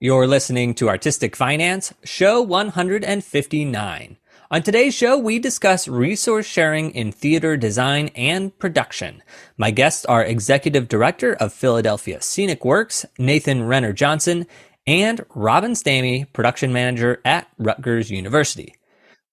You're listening to Artistic Finance, show 159. On today's show, we discuss resource sharing in theater design and production. My guests are Executive Director of Philadelphia Scenic Works, Nathan Renner-Johnson, and Robin Stamey, Production Manager at Rutgers University.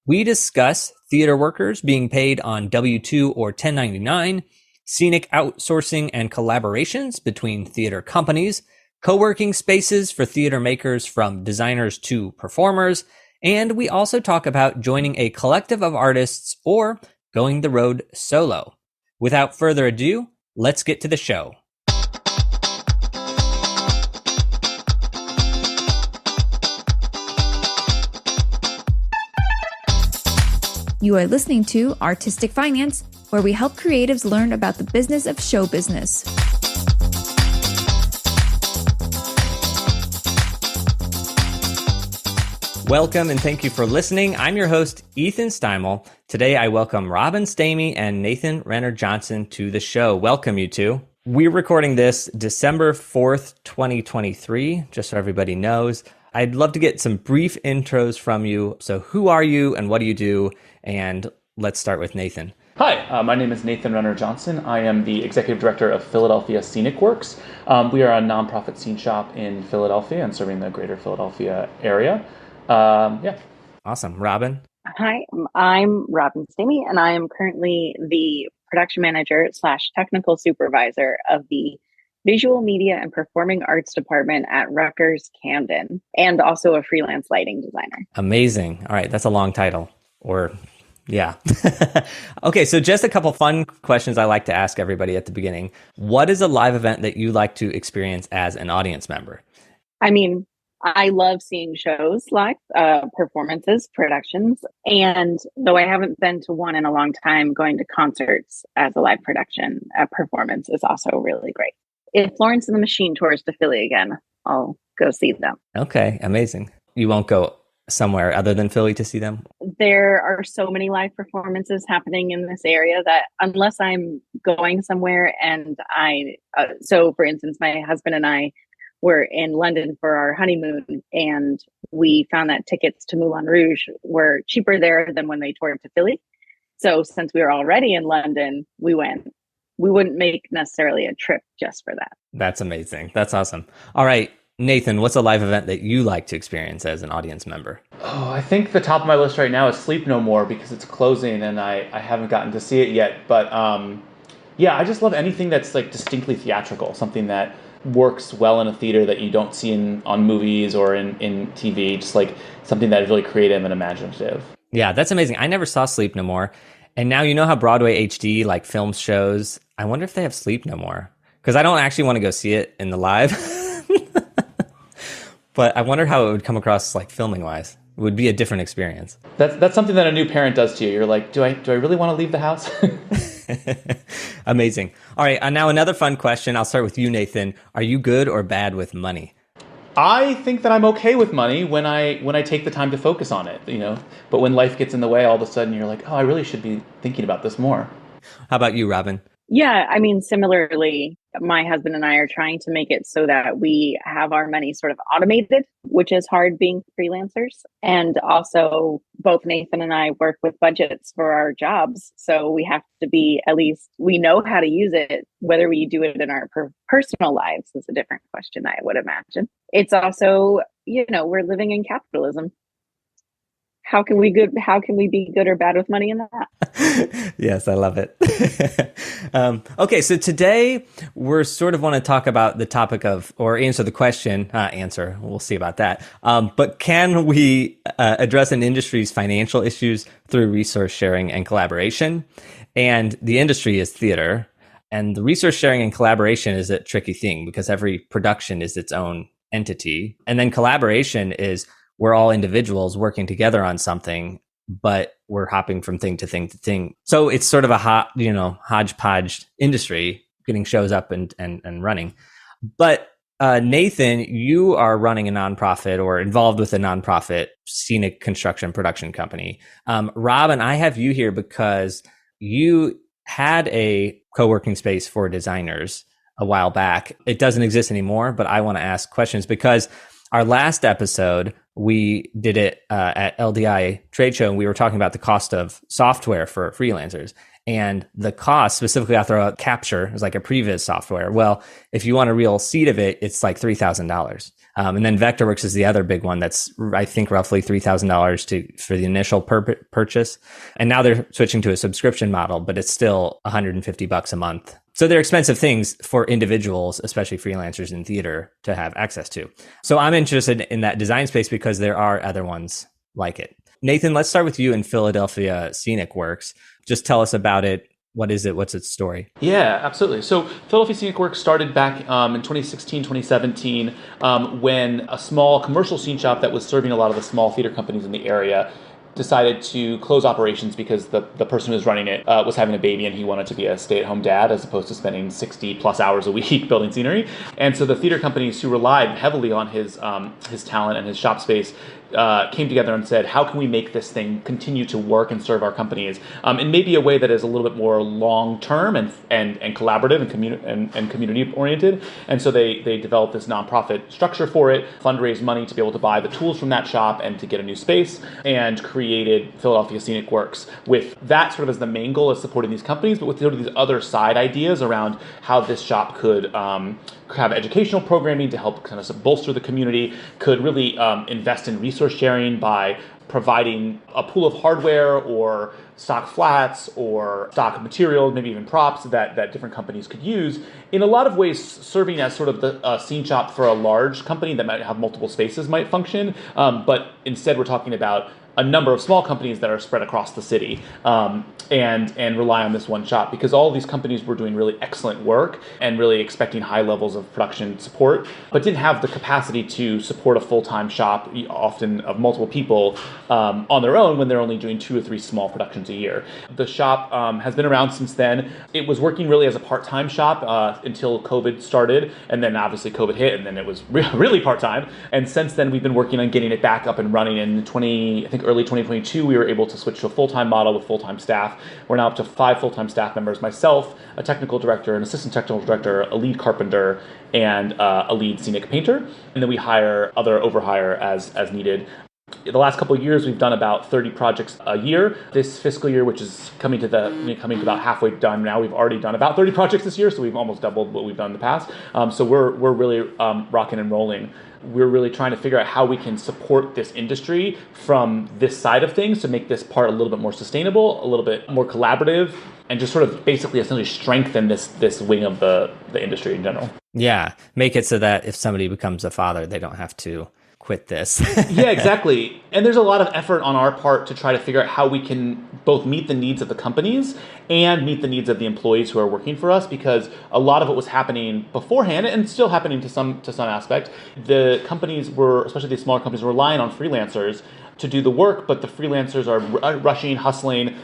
We discuss theater workers being paid on W-2 or 1099, scenic outsourcing and collaborations between theater companies, co-working spaces for theater makers from designers to performers, and we also talk about joining a collective of artists or going the road solo. Without further ado, let's get to the show. You are listening to Artistic Finance, where we help creatives learn about the business of show business. Welcome and thank you for listening. I'm your host, Ethan Steimel. Today, I welcome Robin Stamey and Nathan Renner-Johnson to the show. Welcome, you two. We're recording this December 4th, 2023, just so everybody knows. I'd love to get some brief intros from you. So who are you and what do you do? And let's start with Nathan. Hi, my name is Nathan Renner-Johnson. I am the Executive Director of Philadelphia Scenic Works. We are a nonprofit scene shop in Philadelphia and serving the greater Philadelphia area. Awesome. Robin? Hi, I'm Robin Stamey, and I am currently the production manager / technical supervisor of the Visual Media and Performing Arts Department at Rutgers Camden, and also a freelance lighting designer. Amazing. All right. That's a long title. Yeah. Okay. So just a couple fun questions I like to ask everybody at the beginning. What is a live event that you like to experience as an audience member? I love seeing shows live, performances, productions, and though I haven't been to one in a long time, going to concerts as a live production performance is also really great. If Florence and the Machine tours to Philly again, I'll go see them. Okay, amazing. You won't go somewhere other than Philly to see them? There are so many live performances happening in this area that unless I'm going somewhere and so for instance, my husband and I were in London for our honeymoon, and we found that tickets to Moulin Rouge were cheaper there than when they toured to Philly. So since we were already in London, we went. We wouldn't make necessarily a trip just for that. That's amazing. That's awesome. All right, Nathan, what's a live event that you like to experience as an audience member? Oh, I think the top of my list right now is Sleep No More because it's closing and I haven't gotten to see it yet. But I just love anything that's like distinctly theatrical, something that works well in a theater that you don't see on movies or in TV, just like something that is really creative and imaginative. Yeah, that's amazing. I never saw Sleep No More. And now you know how Broadway HD like films shows. I wonder if they have Sleep No More, because I don't actually want to go see it in the live. But I wonder how it would come across like filming wise. It would be a different experience. That's something that a new parent does to you. You're like, do I really want to leave the house? Amazing. All right. Now another fun question. I'll start with you, Nathan. Are you good or bad with money? I think that I'm okay with money when I take the time to focus on it, But when life gets in the way, all of a sudden you're like, oh, I really should be thinking about this more. How about you, Robin? Yeah, similarly, my husband and I are trying to make it so that we have our money sort of automated, which is hard being freelancers. And also, both Nathan and I work with budgets for our jobs. So we have to be, at least we know how to use it. Whether we do it in our personal lives is a different question, I would imagine. It's also, we're living in capitalism. How can we be good or bad with money in that? Yes, I love it. Okay, so today we're sort of want to talk about the topic of, or answer the question, we'll see about that. But can we address an industry's financial issues through resource sharing and collaboration? And the industry is theater. And the resource sharing and collaboration is a tricky thing because every production is its own entity. And then collaboration is we're all individuals working together on something, but we're hopping from thing to thing to thing. So it's sort of a hodgepodge industry, getting shows up and running. But Nathan, you are running a nonprofit or involved with a nonprofit scenic construction production company. Robin, I have you here because you had a co-working space for designers a while back. It doesn't exist anymore, but I want to ask questions because Our last episode, we did it at LDI trade show, and we were talking about the cost of software for freelancers. And the cost, specifically, I'll throw out Capture as like a previs software. Well, if you want a real seat of it, it's like $3,000. And then Vectorworks is the other big one that's, I think, roughly $3,000 for the initial purchase. And now they're switching to a subscription model, but it's still $150 a month. So they're expensive things for individuals, especially freelancers in theater, to have access to. So I'm interested in that design space because there are other ones like it. Nathan, let's start with you in Philadelphia Scenic Works. Just tell us about it. What is it? What's its story? Yeah, absolutely. So Philadelphia Scenic Works started back in 2016, 2017, when a small commercial scene shop that was serving a lot of the small theater companies in the area decided to close operations because the person who was running it was having a baby and he wanted to be a stay-at-home dad as opposed to spending 60 plus hours a week building scenery. And so the theater companies who relied heavily on his talent and his shop space came together and said, how can we make this thing continue to work and serve our companies in maybe a way that is a little bit more long-term and collaborative and community-oriented. And so they developed this nonprofit structure for it, fundraised money to be able to buy the tools from that shop and to get a new space, and created Philadelphia Scenic Works with that sort of as the main goal of supporting these companies, but with sort of these other side ideas around how this shop could have educational programming to help kind of bolster the community, could really invest in resource sharing by providing a pool of hardware or stock flats or stock material, maybe even props that different companies could use. In a lot of ways, serving as sort of the scene shop for a large company that might have multiple spaces might function. But instead, we're talking about a number of small companies that are spread across the city and rely on this one shop, because all of these companies were doing really excellent work and really expecting high levels of production support, but didn't have the capacity to support a full-time shop, often of multiple people, on their own when they're only doing 2 or 3 small productions a year. The shop has been around since then. It was working really as a part-time shop until COVID started, and then obviously COVID hit, and then it was really part-time. And since then, we've been working on getting it back up and running. In early 2022, we were able to switch to a full-time model with full-time staff. We're now up to 5 full-time staff members, myself, a technical director, an assistant technical director, a lead carpenter, and a lead scenic painter. And then we hire other overhire as needed. In the last couple of years, we've done about 30 projects a year. This fiscal year, which is coming to about halfway done now, we've already done about 30 projects this year, so we've almost doubled what we've done in the past. So we're really rocking and rolling. We're really trying to figure out how we can support this industry from this side of things to make this part a little bit more sustainable, a little bit more collaborative, and just sort of basically essentially strengthen this wing of the industry in general. Yeah, make it so that if somebody becomes a father, they don't have to quit this. Yeah, exactly. And there's a lot of effort on our part to try to figure out how we can both meet the needs of the companies and meet the needs of the employees who are working for us, because a lot of what was happening beforehand, and still happening to some aspect, the companies were, especially these smaller companies, relying on freelancers to do the work, but the freelancers are rushing, hustling,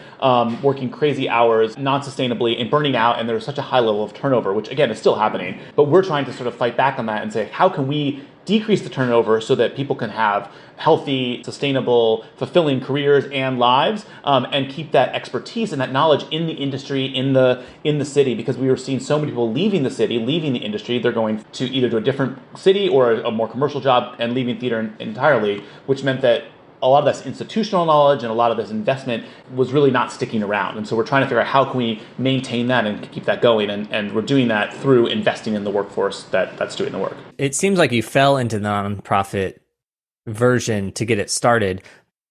working crazy hours, non-sustainably, and burning out, and there's such a high level of turnover, which again is still happening. But we're trying to sort of fight back on that and say, how can we decrease the turnover so that people can have healthy, sustainable, fulfilling careers and lives, and keep that expertise and that knowledge in the industry, in the city, because we were seeing so many people leaving the city, leaving the industry. They're going to either to a different city or a more commercial job and leaving theater entirely, which meant that a lot of this institutional knowledge and a lot of this investment was really not sticking around. And so we're trying to figure out how can we maintain that and keep that going. And we're doing that through investing in the workforce that's doing the work. It seems like you fell into the nonprofit version to get it started.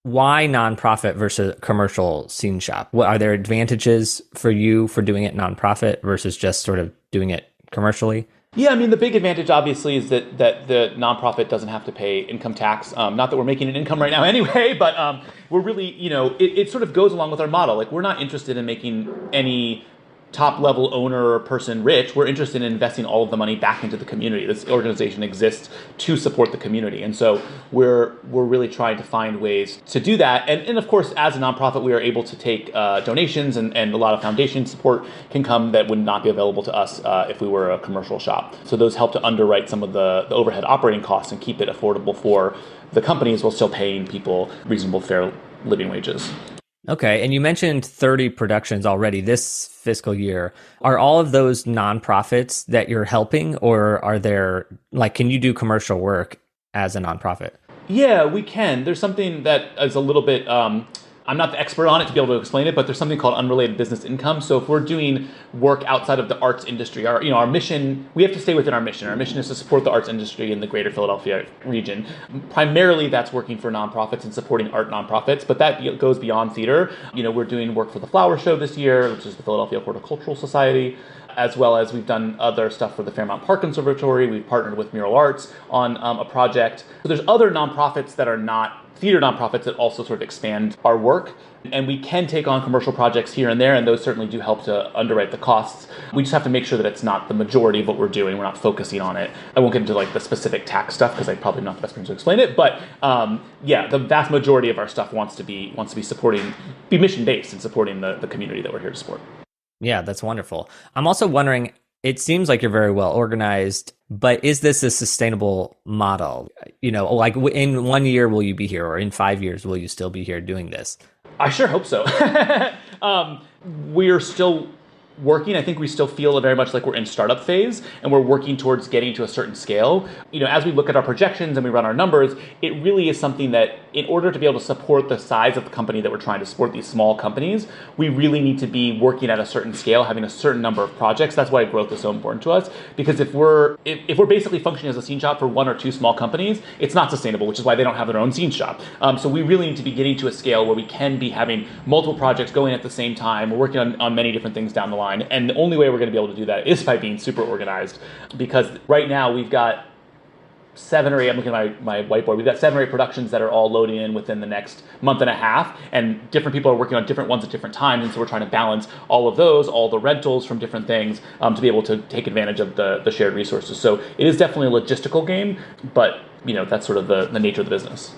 Why nonprofit versus commercial scene shop? What are there advantages for you for doing it nonprofit versus just sort of doing it commercially? Yeah, I mean, the big advantage, obviously, is that the nonprofit doesn't have to pay income tax. Not that we're making an income right now anyway, but we're really, it sort of goes along with our model. Like, we're not interested in making any top-level owner or person rich. We're interested in investing all of the money back into the community. This organization exists to support the community. And so we're really trying to find ways to do that. And of course, as a nonprofit, we are able to take donations, and a lot of foundation support can come that would not be available to us if we were a commercial shop. So those help to underwrite some of the overhead operating costs and keep it affordable for the companies while still paying people reasonable, fair living wages. Okay, and you mentioned 30 productions already this fiscal year. Are all of those nonprofits that you're helping, or are there, like, can you do commercial work as a nonprofit? Yeah, we can. There's something that is a little bit, I'm not the expert on it to be able to explain it, but there's something called unrelated business income. So if we're doing work outside of the arts industry, our mission, we have to stay within our mission. Our mission is to support the arts industry in the greater Philadelphia region. Primarily, that's working for nonprofits and supporting art nonprofits, but that goes beyond theater. We're doing work for the Flower Show this year, which is the Philadelphia Horticultural Society, as well as we've done other stuff for the Fairmount Park Conservatory. We've partnered with Mural Arts on a project. So there's other nonprofits that are not theater nonprofits that also sort of expand our work. And we can take on commercial projects here and there, and those certainly do help to underwrite the costs. We just have to make sure that it's not the majority of what we're doing. We're not focusing on it. I won't get into the specific tax stuff because I'm probably not the best person to explain it. But the vast majority of our stuff wants to be mission based and supporting the community that we're here to support. Yeah, that's wonderful. I'm also wondering, it seems like you're very well organized, but is this a sustainable model? Like in 1 year, will you be here? Or in 5 years, will you still be here doing this? I sure hope so. We're still working. I think we still feel very much like we're in startup phase, and we're working towards getting to a certain scale. As we look at our projections and we run our numbers, it really is something that in order to be able to support the size of the company that we're trying to support, these small companies, we really need to be working at a certain scale, having a certain number of projects. That's why growth is so important to us, because if we're basically functioning as a scene shop for one or two small companies, it's not sustainable, which is why they don't have their own scene shop. So we really need to be getting to a scale where we can be having multiple projects going at the same time. We're working on many different things down the line. And the only way we're going to be able to do that is by being super organized, because right now we've got 7 or 8, I'm looking at my whiteboard, we've got 7 or 8 productions that are all loading in within the next month and a half, and different people are working on different ones at different times, and so we're trying to balance all of those, all the rentals from different things, to be able to take advantage of the shared resources. So it is definitely a logistical game, but that's sort of the nature of the business.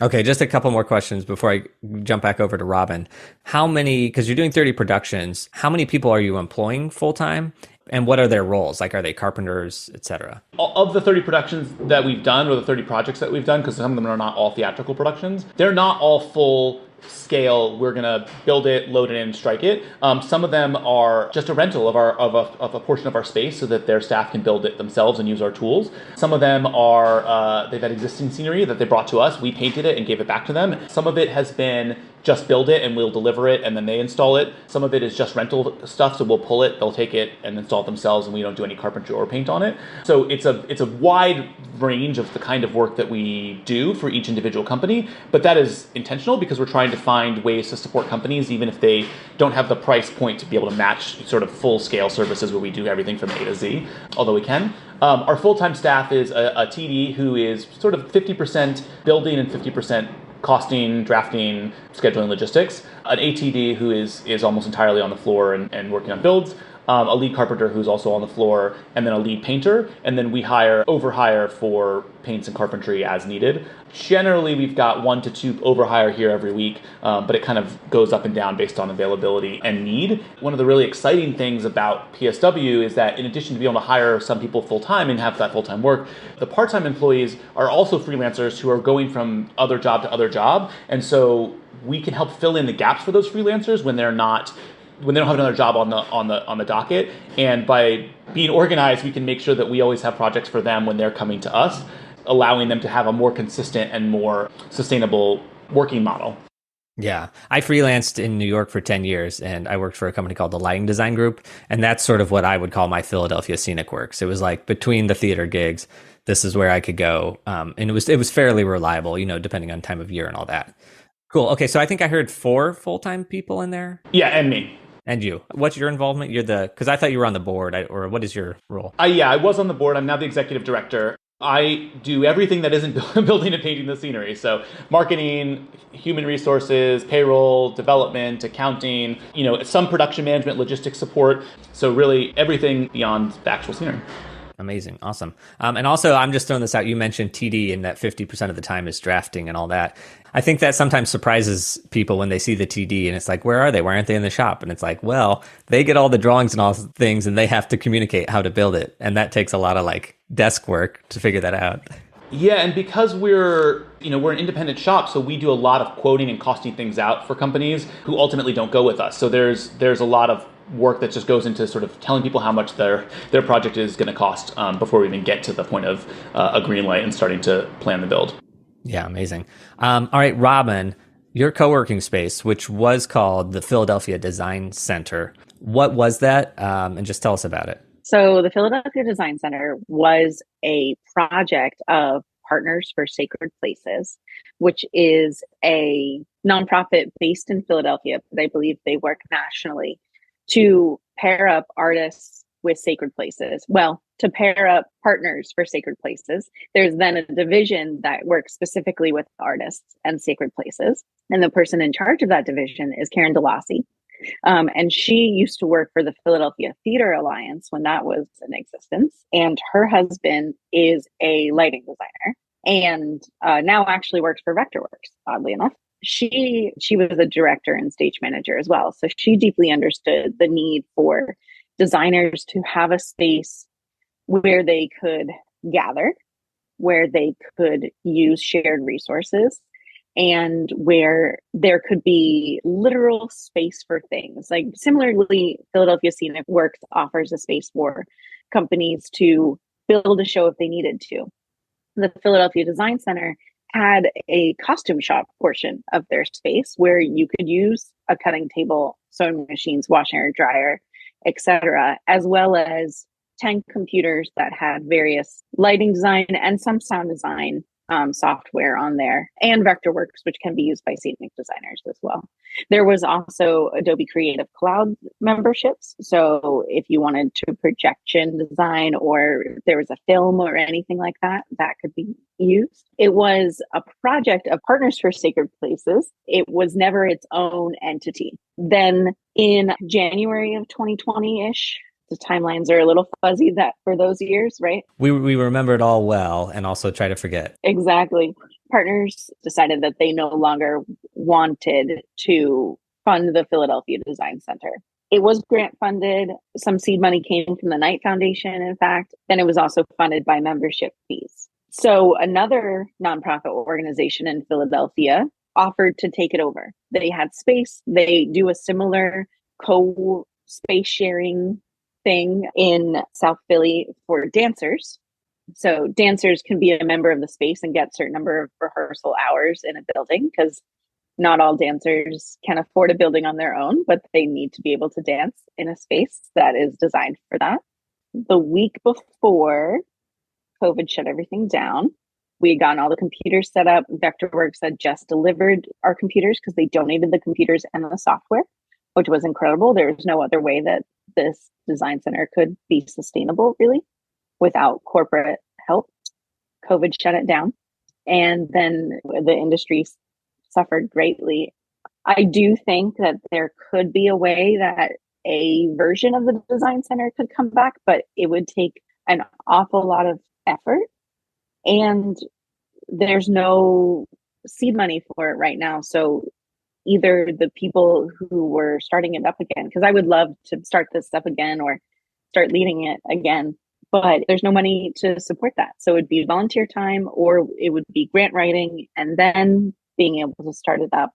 Okay, just a couple more questions before I jump back over to Robin. How many, because you're doing 30 productions, how many people are you employing full-time? And what are their roles? Like, are they carpenters, et cetera? Of the 30 productions that we've done, or the 30 projects that we've done, because some of them are not all theatrical productions, they're not all full scale. We're going to build it, load it in, strike it. Some of them are just a rental of a portion of our space so that their staff can build it themselves and use our tools. Some of them are, they've had existing scenery that they brought to us. We painted it and gave it back to them. Some of it has been just build it and we'll deliver it and then they install it. Some of it is just rental stuff, so we'll pull it, they'll take it and install it themselves, and we don't do any carpentry or paint on it. So it's a wide range of the kind of work that we do for each individual company, but that is intentional because we're trying to find ways to support companies even if they don't have the price point to be able to match sort of full-scale services where we do everything from A to Z, although we can. Our full-time staff is a TD who is sort of 50% building and 50% costing, drafting, scheduling, logistics. An ATD who is almost entirely on the floor and working on builds. A lead carpenter who's also on the floor, and then a lead painter. And then we overhire for paints and carpentry as needed. Generally, we've got 1 to 2 overhire here every week, but it kind of goes up and down based on availability and need. One of the really exciting things about PSW is that in addition to being able to hire some people full-time and have that full-time work, the part-time employees are also freelancers who are going from other job to other job. And so we can help fill in the gaps for those freelancers when they don't have another job on the docket. And by being organized, we can make sure that we always have projects for them when they're coming to us, allowing them to have a more consistent and more sustainable working model. Yeah. I freelanced in New York for 10 years, and I worked for a company called the Lighting Design Group. And that's sort of what I would call my Philadelphia Scenic works. It was like between the theater gigs, this is where I could go. And it was fairly reliable, depending on time of year and all that. Cool. Okay. So I think I heard 4 full-time people in there. Yeah. And me. And you. What's your involvement? Because I thought you were on the board, or what is your role? I was on the board. I'm now the executive director. I do everything that isn't building and painting the scenery. So marketing, human resources, payroll, development, accounting, some production management, logistics support. So really everything beyond the actual scenery. Amazing. Awesome. And also, I'm just throwing this out. You mentioned TD and that 50% of the time is drafting and all that. I think that sometimes surprises people when they see the TD and it's like, where are they? Why aren't they in the shop? And it's like, well, they get all the drawings and all things and they have to communicate how to build it. And that takes a lot of desk work to figure that out. Yeah, and because we're an independent shop, so we do a lot of quoting and costing things out for companies who ultimately don't go with us. So there's a lot of work that just goes into sort of telling people how much their project is going to cost before we even get to the point of a green light and starting to plan the build. Yeah, amazing. All right, Robin, your co-working space, which was called the Philadelphia Design Center, what was that? And just tell us about it. So the Philadelphia Design Center was a project of Partners for Sacred Places, which is a nonprofit based in Philadelphia, but I believe they work nationally to pair up artists with sacred places. Well, to pair up partners for sacred places. There's then a division that works specifically with artists and sacred places. And the person in charge of that division is Karen DeLossi. And she used to work for the Philadelphia Theater Alliance when that was in existence. And her husband is a lighting designer and now actually works for Vectorworks, oddly enough. She was a director and stage manager as well. So she deeply understood the need for designers to have a space where they could gather, where they could use shared resources, and where there could be literal space for things. Like similarly, Philadelphia Scenic Works offers a space for companies to build a show if they needed to. The Philadelphia Design Center had a costume shop portion of their space where you could use a cutting table, sewing machines, washer, dryer, etc., as well as 10 computers that had various lighting design and some sound design software on there, and Vectorworks, which can be used by Scenic designers as well. There was also Adobe Creative Cloud memberships. So if you wanted to projection design or if there was a film or anything like that, that could be used. It was a project of Partners for Sacred Places. It was never its own entity. Then in January of 2020-ish, the timelines are a little fuzzy that for those years, right? We remember it all well and also try to forget. Exactly. Partners decided that they no longer wanted to fund the Philadelphia Design Center. It was grant funded. Some seed money came from the Knight Foundation, in fact. Then it was also funded by membership fees. So another nonprofit organization in Philadelphia offered to take it over. They had space. They do a similar co-space sharing thing in South Philly for dancers. So dancers can be a member of the space and get a certain number of rehearsal hours in a building because not all dancers can afford a building on their own, but they need to be able to dance in a space that is designed for that. The week before COVID shut everything down, we had gotten all the computers set up. Vectorworks had just delivered our computers because they donated the computers and the software, which was incredible. There was no other way that this design center could be sustainable, really, without corporate help. COVID shut it down. And then the industry suffered greatly. I do think that there could be a way that a version of the design center could come back, but it would take an awful lot of effort. And there's no seed money for it right now. So either the people who were starting it up again, because I would love to start this up again or start leading it again, but there's no money to support that. So it'd be volunteer time or it would be grant writing and then being able to start it up.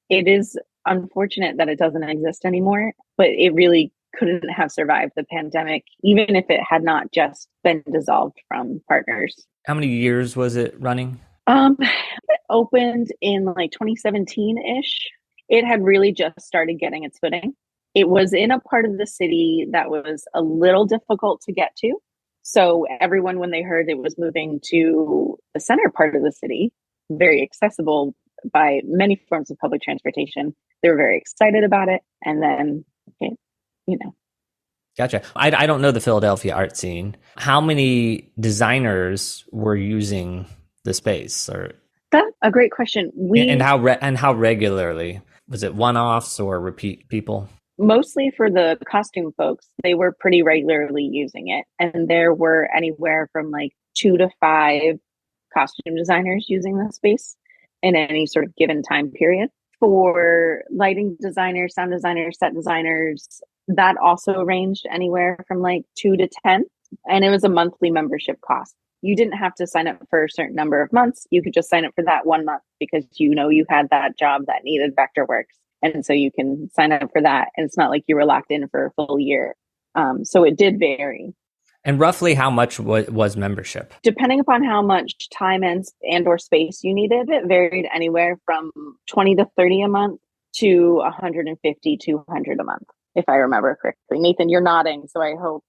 It is unfortunate that it doesn't exist anymore, but it really couldn't have survived the pandemic, even if it had not just been dissolved from Partners. How many years was it running? It opened in like 2017-ish. It had really just started getting its footing. It was in a part of the city that was a little difficult to get to. So everyone, when they heard it was moving to the center part of the city, very accessible by many forms of public transportation, they were very excited about it. And then, Gotcha. I don't know the Philadelphia art scene. How many designers were using the space? Or that's a great question. And how regularly? Was it one-offs or repeat people? Mostly for the costume folks, they were pretty regularly using it. And there were anywhere from like 2 to 5 costume designers using the space in any sort of given time period. For lighting designers, sound designers, set designers, that also ranged anywhere from like 2 to 10. And it was a monthly membership cost. You didn't have to sign up for a certain number of months. You could just sign up for that 1 month because you had that job that needed Vectorworks. And so you can sign up for that. And it's not like you were locked in for a full year. So it did vary. And roughly how much was membership? Depending upon how much time and or space you needed, it varied anywhere from 20 to 30 a month to 150, 200 a month, if I remember correctly. Nathan, you're nodding, so I hope.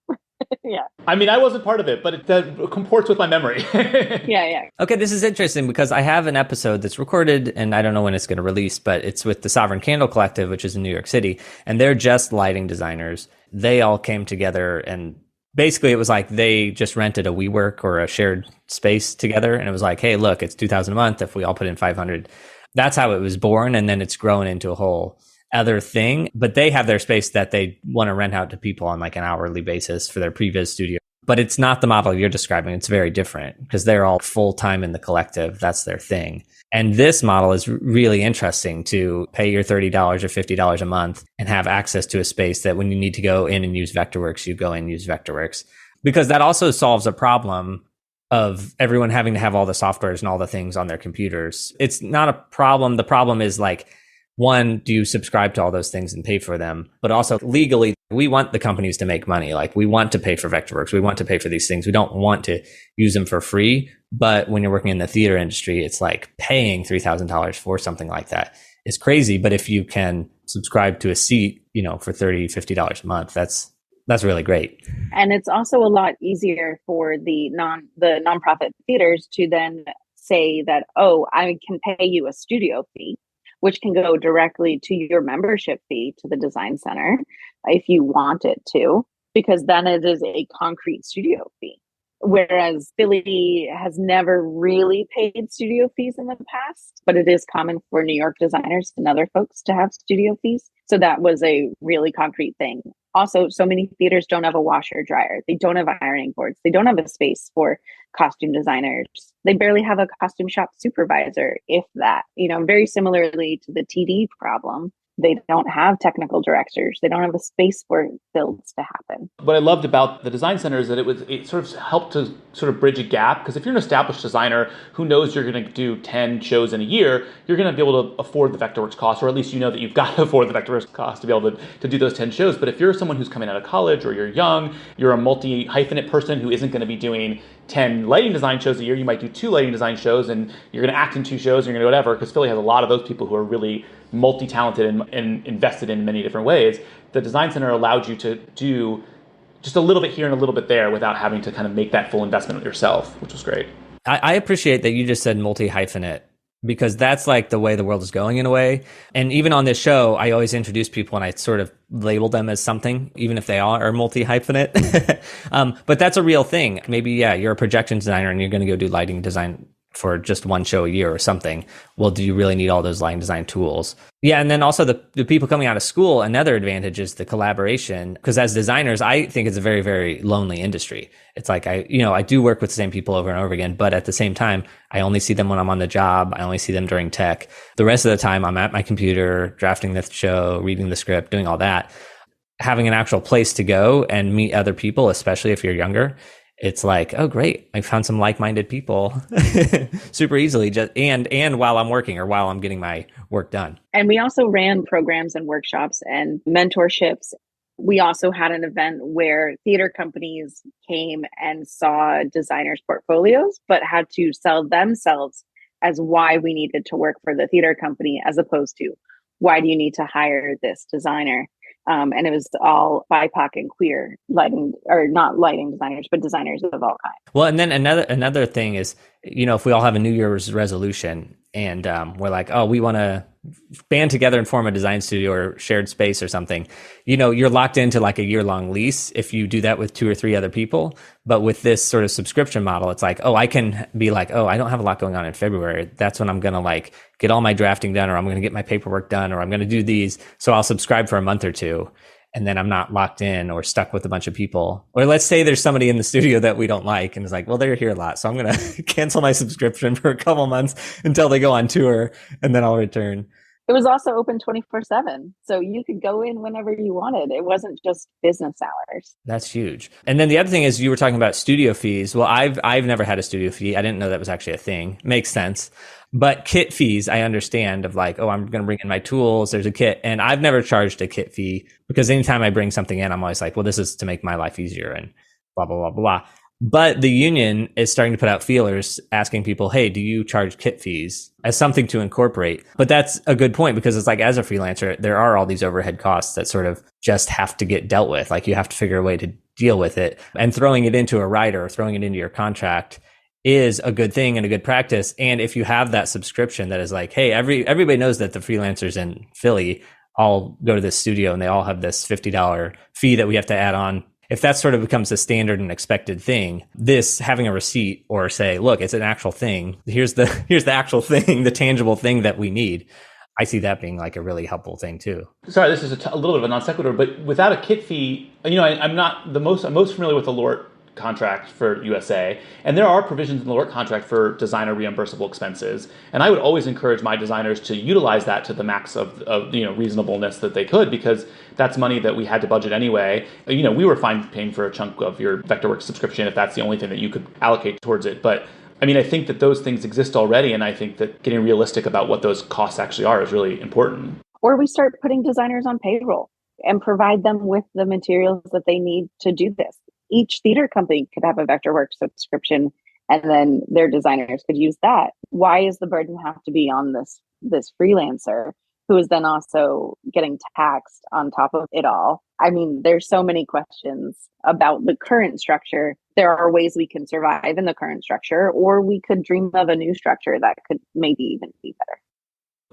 Yeah. I mean, I wasn't part of it, but that comports with my memory. Yeah. Okay, this is interesting because I have an episode that's recorded, and I don't know when it's going to release, but it's with the Sovereign Candle Collective, which is in New York City, and they're just lighting designers. They all came together, and basically it was like they just rented a WeWork or a shared space together, and it was like, hey, look, it's $2,000 a month if we all put in 500. That's how it was born, and then it's grown into a whole other thing. But they have their space that they want to rent out to people on like an hourly basis for their previs studio. But it's not the model you're describing. It's very different because they're all full time in the collective. That's their thing. And this model is really interesting, to pay your $30 or $50 a month and have access to a space that when you need to go in and use Vectorworks, you go in and use Vectorworks. Because that also solves a problem of everyone having to have all the softwares and all the things on their computers. It's not a problem. The problem is like, one, do you subscribe to all those things and pay for them? But also legally, we want the companies to make money. Like we want to pay for Vectorworks. We want to pay for these things. We don't want to use them for free. But when you're working in the theater industry, it's like paying $3,000 for something like that is crazy. But if you can subscribe to a seat, for $30, $50 a month, that's really great. And it's also a lot easier for the nonprofit theaters to then say that, oh, I can pay you a studio fee, which can go directly to your membership fee to the design center if you want it to, because then it is a concrete studio fee. Whereas Philly has never really paid studio fees in the past, but it is common for New York designers and other folks to have studio fees. So that was a really concrete thing. Also, so many theaters don't have a washer dryer. They don't have ironing boards. They don't have a space for costume designers. They barely have a costume shop supervisor, if that. Very similarly to the TD problem, they don't have technical directors. They don't have a space for builds to happen. What I loved about the design center is that it sort of helped to sort of bridge a gap. Because if you're an established designer who knows you're going to do 10 shows in a year, you're going to be able to afford the Vectorworks cost, or at least you know that you've got to afford the Vectorworks cost to be able to do those 10 shows. But if you're someone who's coming out of college, or you're young, you're a multi-hyphenate person who isn't going to be doing 10 lighting design shows a year, you might do 2 lighting design shows, and you're going to act in 2 shows, and you're going to do whatever, because Philly has a lot of those people who are really multi-talented and invested in many different ways. The design center allowed you to do just a little bit here and a little bit there without having to kind of make that full investment yourself, which was great. I appreciate that you just said multi-hyphenate, because that's like the way the world is going in a way. And even on this show, I always introduce people and I sort of label them as something, even if they are multi-hyphenate. But that's a real thing. Maybe, you're a projection designer and you're going to go do lighting design for just one show a year or something. Well, do you really need all those lighting design tools? Yeah. And then also the people coming out of school, another advantage is the collaboration. Because as designers, I think it's a very, very lonely industry. It's like, I do work with the same people over and over again, but at the same time, I only see them when I'm on the job. I only see them during tech. The rest of the time I'm at my computer, drafting the show, reading the script, doing all that. Having an actual place to go and meet other people, especially if you're younger, it's like, oh, great, I found some like-minded people super easily, and while I'm working or while I'm getting my work done. And we also ran programs and workshops and mentorships. We also had an event where theater companies came and saw designers' portfolios, but had to sell themselves as why we needed to work for the theater company, as opposed to why do you need to hire this designer? And it was all BIPOC and queer lighting, or not lighting designers, but designers of all kinds. Well, and then another thing is, if we all have a New Year's resolution and we're like, oh, we want to band together and form a design studio or shared space or something, you're locked into like a year-long lease if you do that with 2 or 3 other people. But with this sort of subscription model, it's like, oh, I can be like, oh, I don't have a lot going on in February. That's when I'm going to like get all my drafting done, or I'm going to get my paperwork done, or I'm going to do these. So I'll subscribe for a month or 2. And then I'm not locked in or stuck with a bunch of people. Or let's say there's somebody in the studio that we don't like, and it's like, well, they're here a lot, so I'm going to cancel my subscription for a couple months until they go on tour, and then I'll return. It was also open 24/7. So you could go in whenever you wanted. It wasn't just business hours. That's huge. And then the other thing is, you were talking about studio fees. Well, I've never had a studio fee. I didn't know that was actually a thing. Makes sense. But kit fees, I understand of like, oh, I'm going to bring in my tools. There's a kit. And I've never charged a kit fee because anytime I bring something in, I'm always like, well, this is to make my life easier and blah, blah, blah, blah. But the union is starting to put out feelers asking people, hey, do you charge kit fees as something to incorporate? But that's a good point because it's like, as a freelancer, there are all these overhead costs that sort of just have to get dealt with. Like you have to figure a way to deal with it, and throwing it into a rider or throwing it into your contract is a good thing and a good practice. And if you have that subscription that is like, hey, everybody knows that the freelancers in Philly all go to this studio and they all have this $50 fee that we have to add on. If that sort of becomes a standard and expected thing, this having a receipt or say, look, it's an actual thing. Here's the actual thing, the tangible thing that we need. I see that being like a really helpful thing too. Sorry, this is a little bit of a non sequitur, but without a kit fee, I'm most familiar with the LORT contract for USA, and there are provisions in the LORT contract for designer reimbursable expenses. And I would always encourage my designers to utilize that to the max of reasonableness that they could, because that's money that we had to budget anyway. We were fine paying for a chunk of your Vectorworks subscription if that's the only thing that you could allocate towards it. But I think that those things exist already, and I think that getting realistic about what those costs actually are is really important. Or we start putting designers on payroll and provide them with the materials that they need to do this. Each theater company could have a Vectorworks subscription, and then their designers could use that. Why is the burden have to be on this freelancer who is then also getting taxed on top of it all? There's so many questions about the current structure. There are ways we can survive in the current structure, or we could dream of a new structure that could maybe even be better.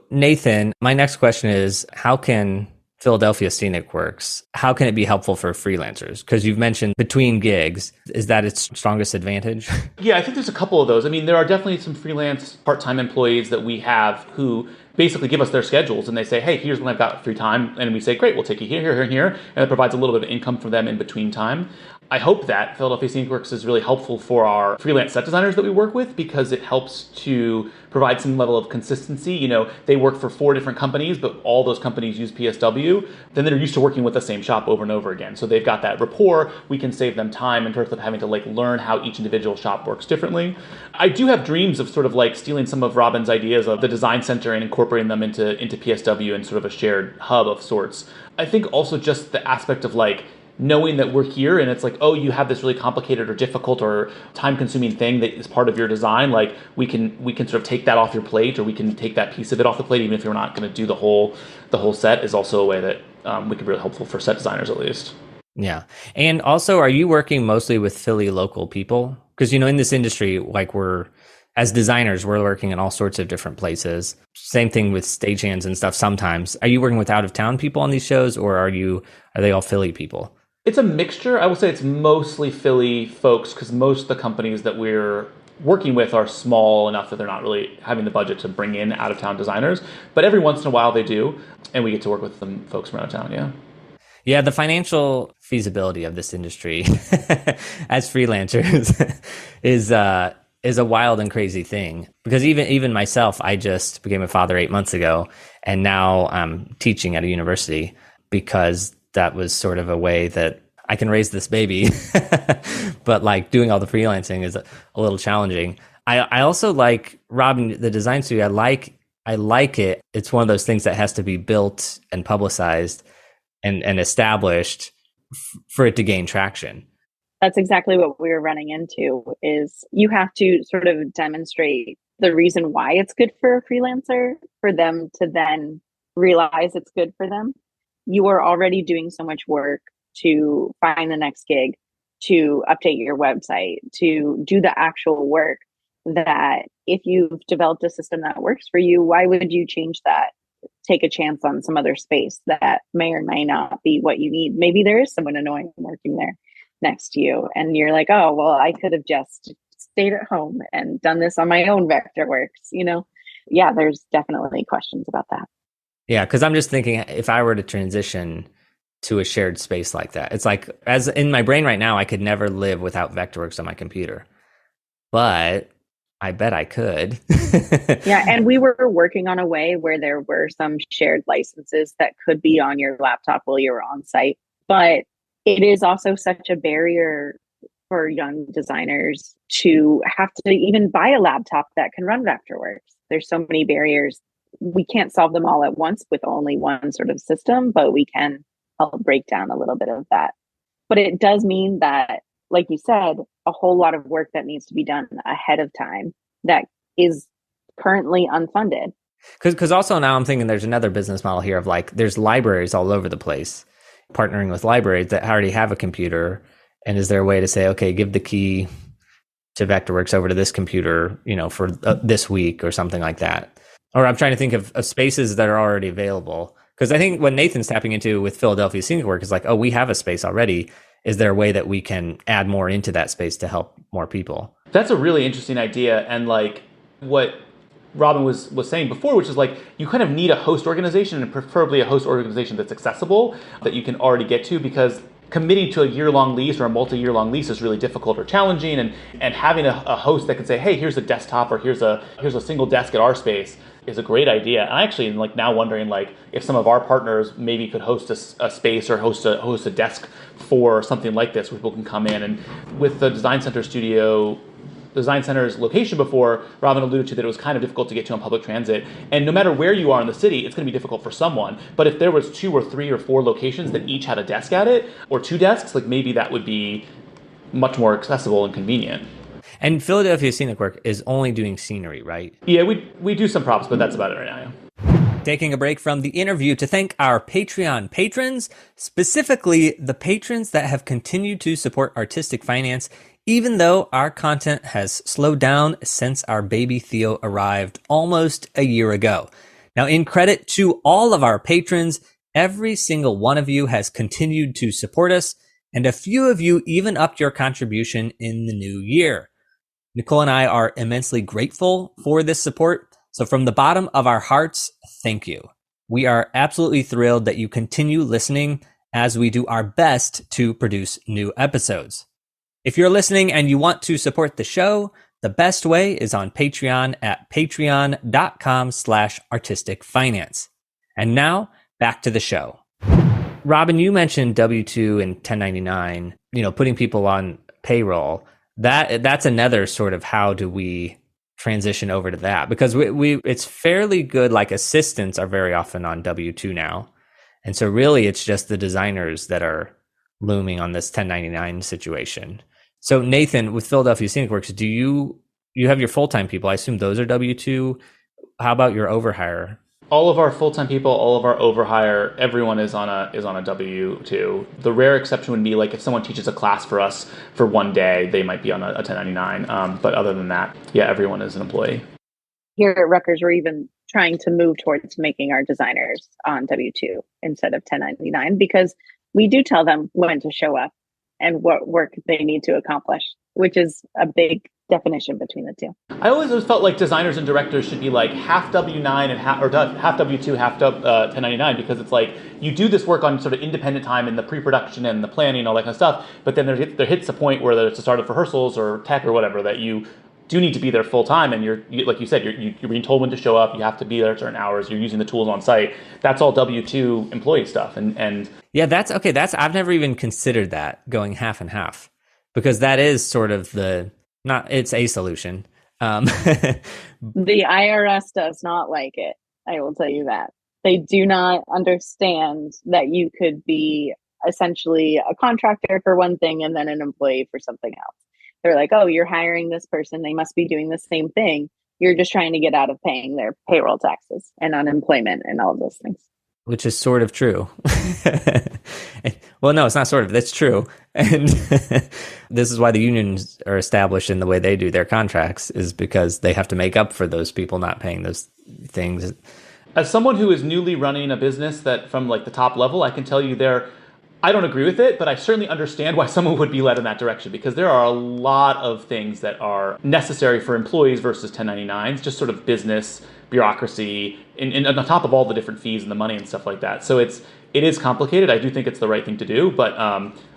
Nathan, my next question is, how can Philadelphia Scenic works? How can it be helpful for freelancers? Because you've mentioned between gigs, is that its strongest advantage? Yeah, I think there's a couple of those. There are definitely some freelance part-time employees that we have who basically give us their schedules and they say, hey, here's when I've got free time. And we say, great, we'll take you here, here, here, and here. And it provides a little bit of income for them in between time. I hope that Philadelphia Scenic Works is really helpful for our freelance set designers that we work with, because it helps to provide some level of consistency. They work for 4 different companies, but all those companies use PSW. Then they're used to working with the same shop over and over again. So they've got that rapport. We can save them time in terms of having to learn how each individual shop works differently. I do have dreams of sort of stealing some of Robin's ideas of the design center and incorporating them into PSW and sort of a shared hub of sorts. I think also just the aspect of knowing that we're here and it's oh, you have this really complicated or difficult or time-consuming thing that is part of your design, we can sort of take that off your plate, or we can take that piece of it off the plate, even if you're not going to do the whole set, is also a way that we could be really helpful for set designers at least. Yeah. And also, are you working mostly with Philly local people? Because, in this industry, as designers, we're working in all sorts of different places. Same thing with stagehands and stuff sometimes. Are you working with out-of-town people on these shows, or are they all Philly people? It's a mixture. I would say it's mostly Philly folks, because most of the companies that we're working with are small enough that they're not really having the budget to bring in out-of-town designers. But every once in a while they do, and we get to work with them folks from out of town, yeah. Yeah, the financial feasibility of this industry as freelancers is a wild and crazy thing. Because even myself, I just became a father 8 months ago, and now I'm teaching at a university because that was sort of a way that I can raise this baby. But doing all the freelancing is a little challenging. I also like Robin, the design studio. I like it. It's one of those things that has to be built and publicized and established for it to gain traction. That's exactly what we're running into, is you have to sort of demonstrate the reason why it's good for a freelancer for them to then realize it's good for them. You are already doing so much work to find the next gig, to update your website, to do the actual work, that if you've developed a system that works for you, why would you change that? Take a chance on some other space that may or may not be what you need. Maybe there is someone annoying working there next to you, and you're like, oh, well, I could have just stayed at home and done this on my own Vectorworks, Yeah, there's definitely questions about that. Yeah, because I'm just thinking, if I were to transition to a shared space like that, it's as in my brain right now, I could never live without Vectorworks on my computer. But I bet I could. Yeah, and we were working on a way where there were some shared licenses that could be on your laptop while you were on site. But it is also such a barrier for young designers to have to even buy a laptop that can run Vectorworks. There's so many barriers. We can't solve them all at once with only one sort of system, but we can help break down a little bit of that. But it does mean that, like you said, a whole lot of work that needs to be done ahead of time that is currently unfunded. Because also now I'm thinking there's another business model here of like, there's libraries all over the place, partnering with libraries that already have a computer. And is there a way to say, okay, give the key to Vectorworks over to this computer, for this week or something like that? Or I'm trying to think of spaces that are already available. Because I think what Nathan's tapping into with Philadelphia Scenic Work is like, oh, we have a space already. Is there a way that we can add more into that space to help more people? That's a really interesting idea. And like what Robin was saying before, which is like you kind of need a host organization, and preferably a host organization that's accessible, that you can already get to, because committing to a year-long lease or a multi-year-long lease is really difficult or challenging, and having a host that can say, hey, here's a desktop, or here's a single desk at our space, is a great idea. And I actually am like now wondering like if some of our partners maybe could host a space or host a desk for something like this, where people can come in. And with the Design Center's location before, Robin alluded to that it was kind of difficult to get to on public transit. And no matter where you are in the city, it's going to be difficult for someone. But if there was 2 or 3 or 4 locations that each had a desk at it, or 2 desks, like maybe that would be much more accessible and convenient. And Philadelphia Scenic Work is only doing scenery, right? Yeah, we do some props, but that's about it right now. Taking a break from the interview to thank our Patreon patrons, specifically the patrons that have continued to support Artistic Finance, even though our content has slowed down since our baby Theo arrived almost a year ago. Now, in credit to all of our patrons, every single one of you has continued to support us, and a few of you even upped your contribution in the new year. Nicole and I are immensely grateful for this support. So from the bottom of our hearts, thank you. We are absolutely thrilled that you continue listening as we do our best to produce new episodes. If you're listening and you want to support the show, the best way is on Patreon at patreon.com/artisticfinance. And now back to the show. Robin, you mentioned W-2 and 1099, putting people on payroll. That's another sort of how do we transition over to that, because we it's fairly good. Like assistants are very often on W-2 now. And so really it's just the designers that are looming on this 1099 situation. So Nathan, with Philadelphia Scenic Works, do you have your full-time people? I assume those are W-2. How about your overhire? All of our full-time people, all of our overhire, everyone is on a W-2. The rare exception would be like if someone teaches a class for us for one day, they might be on a 1099. But other than that, yeah, everyone is an employee. Here at Rutgers, we're even trying to move towards making our designers on W-2 instead of 1099, because we do tell them when to show up and what work they need to accomplish, which is a big definition between the two. I always felt like designers and directors should be like half W-9 and half W-2, half 1099, because it's like you do this work on sort of independent time in the pre-production and the planning, all that kind of stuff. But then there hits a point where it's the start of rehearsals or tech or whatever that you do need to be there full time, and you're like you said, you're being told when to show up. You have to be there at certain hours. You're using the tools on site. That's all W-2 employee stuff, and yeah, that's okay. I've never even considered that, going half and half, because that is sort of it's a solution. The IRS does not like it. I will tell you that. They do not understand that you could be essentially a contractor for one thing and then an employee for something else. They're like, oh, you're hiring this person, they must be doing the same thing. You're just trying to get out of paying their payroll taxes and unemployment and all of those things. Which is sort of true. Well, no, it's not sort of. That's true. And this is why the unions are established in the way they do their contracts, is because they have to make up for those people not paying those things. As someone who is newly running a business that from like the top level, I can tell you I don't agree with it, but I certainly understand why someone would be led in that direction, because there are a lot of things that are necessary for employees versus 1099s, just sort of business, bureaucracy, and on top of all the different fees and the money and stuff like that. So it is complicated. I do think it's the right thing to do, but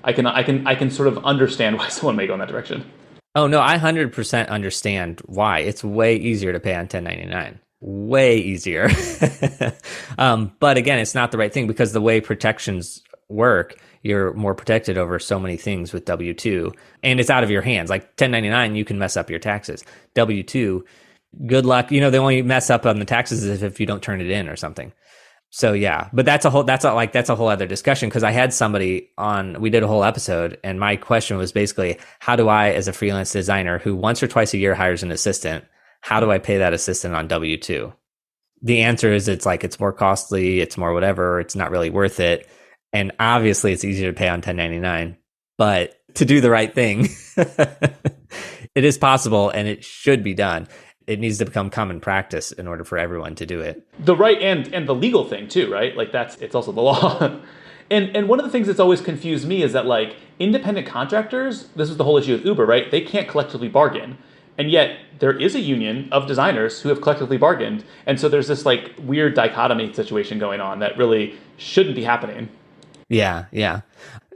I can sort of understand why someone may go in that direction. Oh, no, I 100% understand why. It's way easier to pay on 1099. Way easier. But again, it's not the right thing, because the way protections work, you're more protected over so many things with W-2, and it's out of your hands. Like 1099, you can mess up your taxes. W-2, good luck. You know, the only mess up on the taxes is if you don't turn it in or something. So yeah, but that's a whole other discussion, because I had somebody on, we did a whole episode, and my question was basically, how do I, as a freelance designer who once or twice a year hires an assistant, how do I pay that assistant on W-2? The answer is it's more costly, it's more whatever, it's not really worth it. And obviously it's easier to pay on 1099, but to do the right thing, it is possible and it should be done. It needs to become common practice in order for everyone to do it. The right and the legal thing too, right? Like it's also the law. And one of the things that's always confused me is that like independent contractors, this is the whole issue with Uber, right? They can't collectively bargain. And yet there is a union of designers who have collectively bargained. And so there's this like weird dichotomy situation going on that really shouldn't be happening. Yeah, yeah.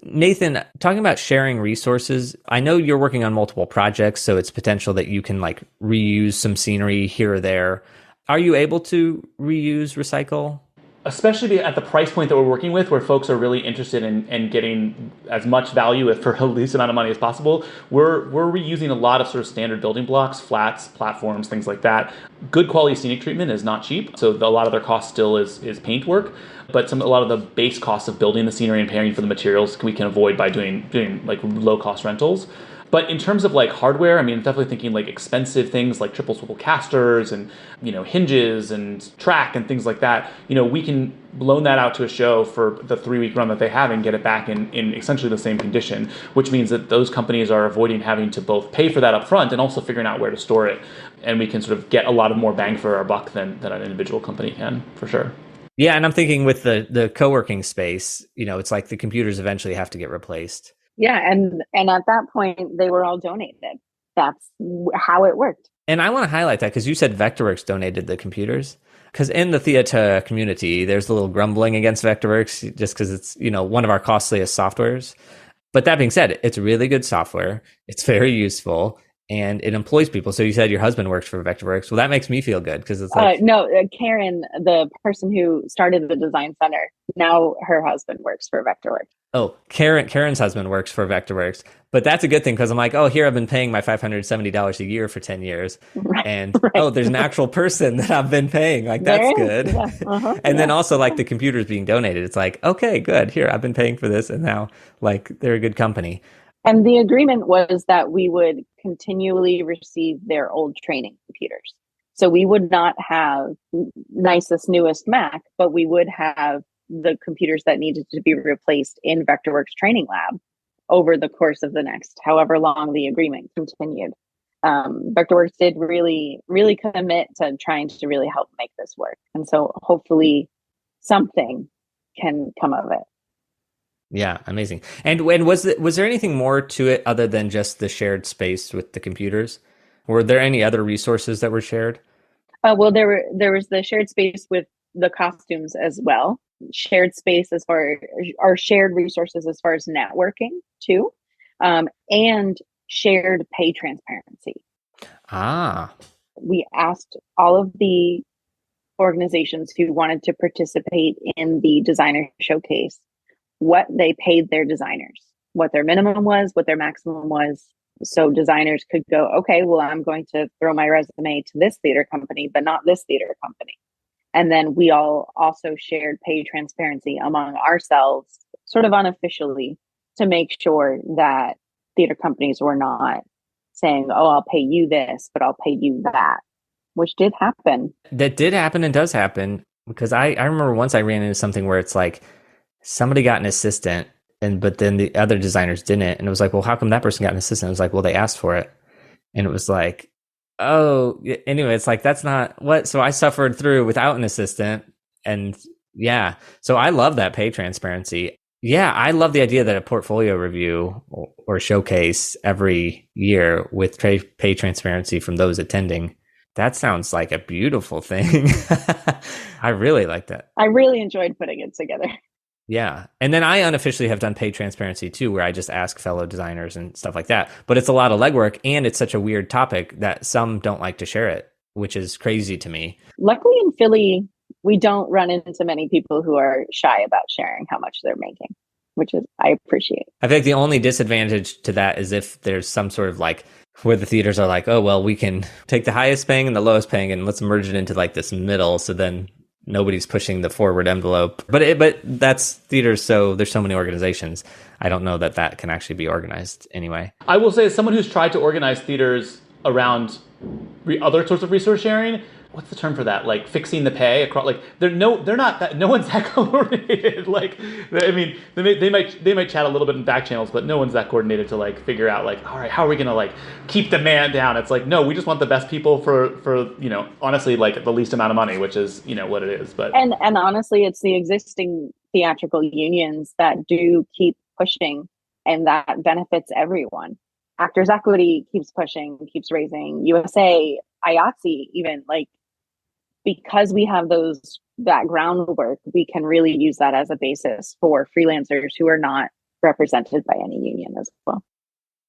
Nathan, talking about sharing resources, I know you're working on multiple projects, so it's potential that you can like reuse some scenery here or there. Are you able to reuse, recycle? Especially at the price point that we're working with, where folks are really interested in getting as much value for the least amount of money as possible, we're reusing a lot of sort of standard building blocks, flats, platforms, things like that. Good quality scenic treatment is not cheap, so a lot of their cost still is paint work. But a lot of the base costs of building the scenery and paying for the materials we can avoid by doing like low cost rentals. But in terms of like hardware, I mean, definitely thinking like expensive things like triple swivel casters and, you know, hinges and track and things like that. You know, we can loan that out to a show for the 3-week run that they have and get it back in essentially the same condition, which means that those companies are avoiding having to both pay for that up front and also figuring out where to store it. And we can sort of get a lot of more bang for our buck than an individual company can, for sure. Yeah, and I'm thinking with the co-working space, you know, it's like the computers eventually have to get replaced. Yeah, and at that point, they were all donated. That's how it worked. And I want to highlight that because you said Vectorworks donated the computers. Because in the theater community, there's a little grumbling against Vectorworks just because it's, you know, one of our costliest softwares. But that being said, it's really good software. It's very useful. And it employs people. So you said your husband works for Vectorworks. Well, that makes me feel good because it's like... No, Karen, the person who started the design center, now her husband works for Vectorworks. Oh, Karen's husband works for Vectorworks. But that's a good thing because I'm like, oh, here I've been paying my $570 a year for 10 years. Right, and oh, there's an actual person that I've been paying. Like, that's good. Yeah. And then also like the computers being donated. It's like, okay, good. Here, I've been paying for this. And now like they're a good company. And the agreement was that we would continually receive their old training computers. So we would not have nicest, newest Mac, but we would have the computers that needed to be replaced in Vectorworks training lab over the course of the next however long the agreement continued. Vectorworks did really, really commit to trying to really help make this work. And so hopefully something can come of it. Yeah, amazing. And was there anything more to it other than just the shared space with the computers? Were there any other resources that were shared? Well, there was the shared space with the costumes as well. Shared space as far or shared resources as far as networking too, and shared pay transparency. We asked all of the organizations who wanted to participate in the designer showcase what they paid their designers, what their minimum was, what their maximum was. So designers could go, okay, well, I'm going to throw my resume to this theater company, but not this theater company. And then we all also shared pay transparency among ourselves, sort of unofficially, to make sure that theater companies were not saying, oh, I'll pay you this, but I'll pay you that, which did happen. That did happen and does happen, because I remember once I ran into something where it's like, somebody got an assistant, but then the other designers didn't. And it was like, well, how come that person got an assistant? It was like, well, they asked for it. And it was like, oh, anyway, it's like, that's not what. So I suffered through without an assistant. And yeah, so I love that pay transparency. Yeah, I love the idea that a portfolio review or showcase every year with pay transparency from those attending. That sounds like a beautiful thing. I really like that. I really enjoyed putting it together. Yeah. And then I unofficially have done paid transparency too, where I just ask fellow designers and stuff like that. But it's a lot of legwork, and it's such a weird topic that some don't like to share it, which is crazy to me. Luckily in Philly, we don't run into many people who are shy about sharing how much they're making, which is, I appreciate. I feel like the only disadvantage to that is if there's some sort of like where the theaters are like, oh, well, we can take the highest paying and the lowest paying and let's merge it into like this middle. So then nobody's pushing the forward envelope. But that's theaters. So there's so many organizations. I don't know that that can actually be organized anyway. I will say, as someone who's tried to organize theaters around other sorts of resource sharing, what's the term for that? Like fixing the pay across, like they're not that, no one's that coordinated. Like, I mean, they might chat a little bit in back channels, but no one's that coordinated to like figure out like, all right, how are we gonna like keep demand down? It's like, no, we just want the best people for honestly, like the least amount of money, which is what it is. But and honestly, it's the existing theatrical unions that do keep pushing, and that benefits everyone. Actors Equity keeps pushing, keeps raising. USA, IATSE, even, like, because we have that groundwork, we can really use that as a basis for freelancers who are not represented by any union as well.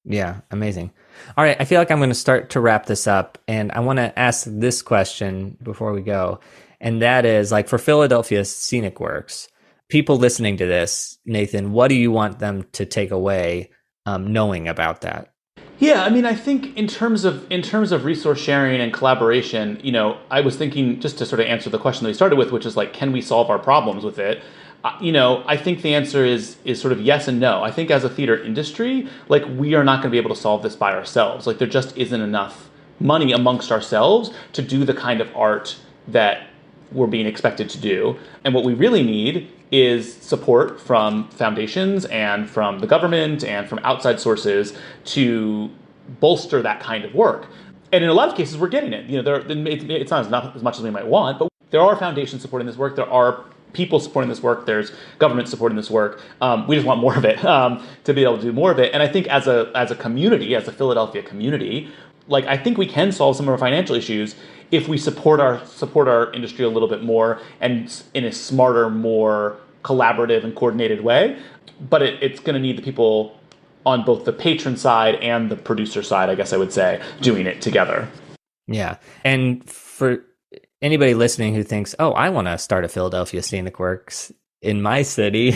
Yeah, amazing. All right, I feel like I'm going to start to wrap this up, and I want to ask this question before we go, and that is, like, for Philadelphia Scenic Works, people listening to this, Nathan, what do you want them to take away knowing about that? Yeah, I mean, I think in terms of resource sharing and collaboration, I was thinking, just to sort of answer the question that we started with, which is like, can we solve our problems with it? I think the answer is sort of yes and no. I think as a theater industry, like, we are not going to be able to solve this by ourselves. Like, there just isn't enough money amongst ourselves to do the kind of art that we're being expected to do. And what we really need is support from foundations and from the government and from outside sources to bolster that kind of work. And in a lot of cases, we're getting it. It's not as much as we might want, but there are foundations supporting this work. There are people supporting this work. There's government supporting this work. We just want more of it, to be able to do more of it. And I think as a community, as a Philadelphia community, like, I think we can solve some of our financial issues if we support our industry a little bit more and in a smarter, more collaborative and coordinated way. But it's going to need the people on both the patron side and the producer side, I guess I would say, doing it together. Yeah. And for anybody listening who thinks, oh, I want to start a Philadelphia Scenic Works in my city,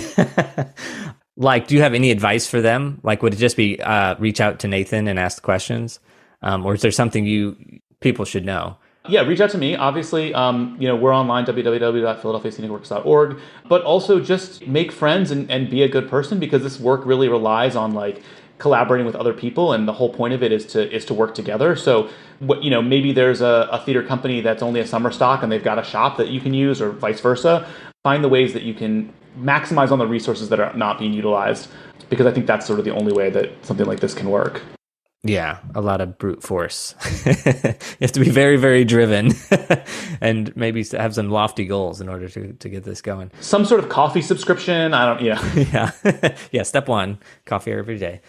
like, do you have any advice for them? Like, would it just be reach out to Nathan and ask questions? Or is there something people should know? Yeah, reach out to me. Obviously, we're online, www.philadelphiascenicworks.org, but also just make friends and be a good person, because this work really relies on like collaborating with other people, and the whole point of it is to work together. So, maybe there's a theater company that's only a summer stock and they've got a shop that you can use, or vice versa. Find the ways that you can maximize on the resources that are not being utilized, because I think that's sort of the only way that something like this can work. Yeah, a lot of brute force. You have to be very, very driven and maybe have some lofty goals in order to get this going. Some sort of coffee subscription. Yeah. Yeah. Step one, coffee every day.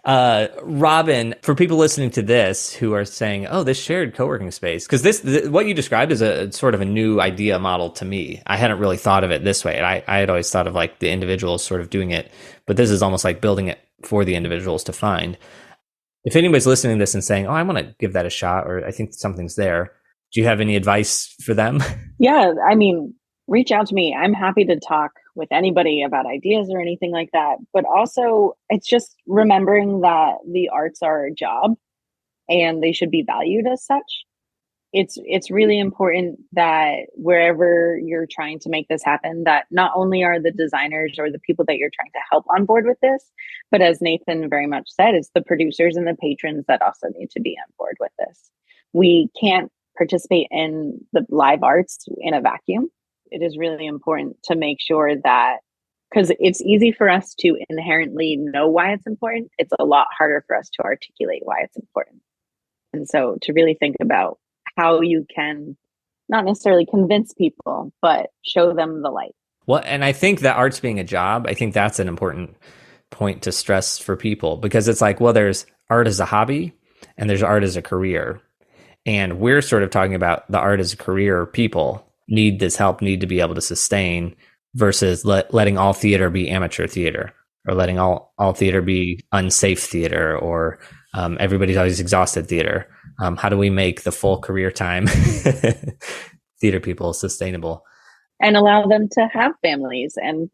Robin, for people listening to this who are saying, oh, this shared co-working space, because what you described is a sort of a new idea model to me. I hadn't really thought of it this way. I had always thought of like the individuals sort of doing it, but this is almost like building it for the individuals to find. If anybody's listening to this and saying, oh, I want to give that a shot, or I think something's there, do you have any advice for them? Yeah, I mean, reach out to me. I'm happy to talk with anybody about ideas or anything like that. But also, it's just remembering that the arts are a job and they should be valued as such. It's really important that wherever you're trying to make this happen, that not only are the designers or the people that you're trying to help on board with this, but as Nathan very much said, it's the producers and the patrons that also need to be on board with this. We can't participate in the live arts in a vacuum. It is really important to make sure that, because it's easy for us to inherently know why it's important, it's a lot harder for us to articulate why it's important. And so to really think about how you can not necessarily convince people, but show them the light. Well, and I think that arts being a job, I think that's an important point to stress for people, because it's like, well, there's art as a hobby and there's art as a career. And we're sort of talking about the art as a career. People need this help, need to be able to sustain, versus letting all theater be amateur theater, or letting all theater be unsafe theater, or everybody's always exhausted theater. How do we make the full career time theater people sustainable? And allow them to have families and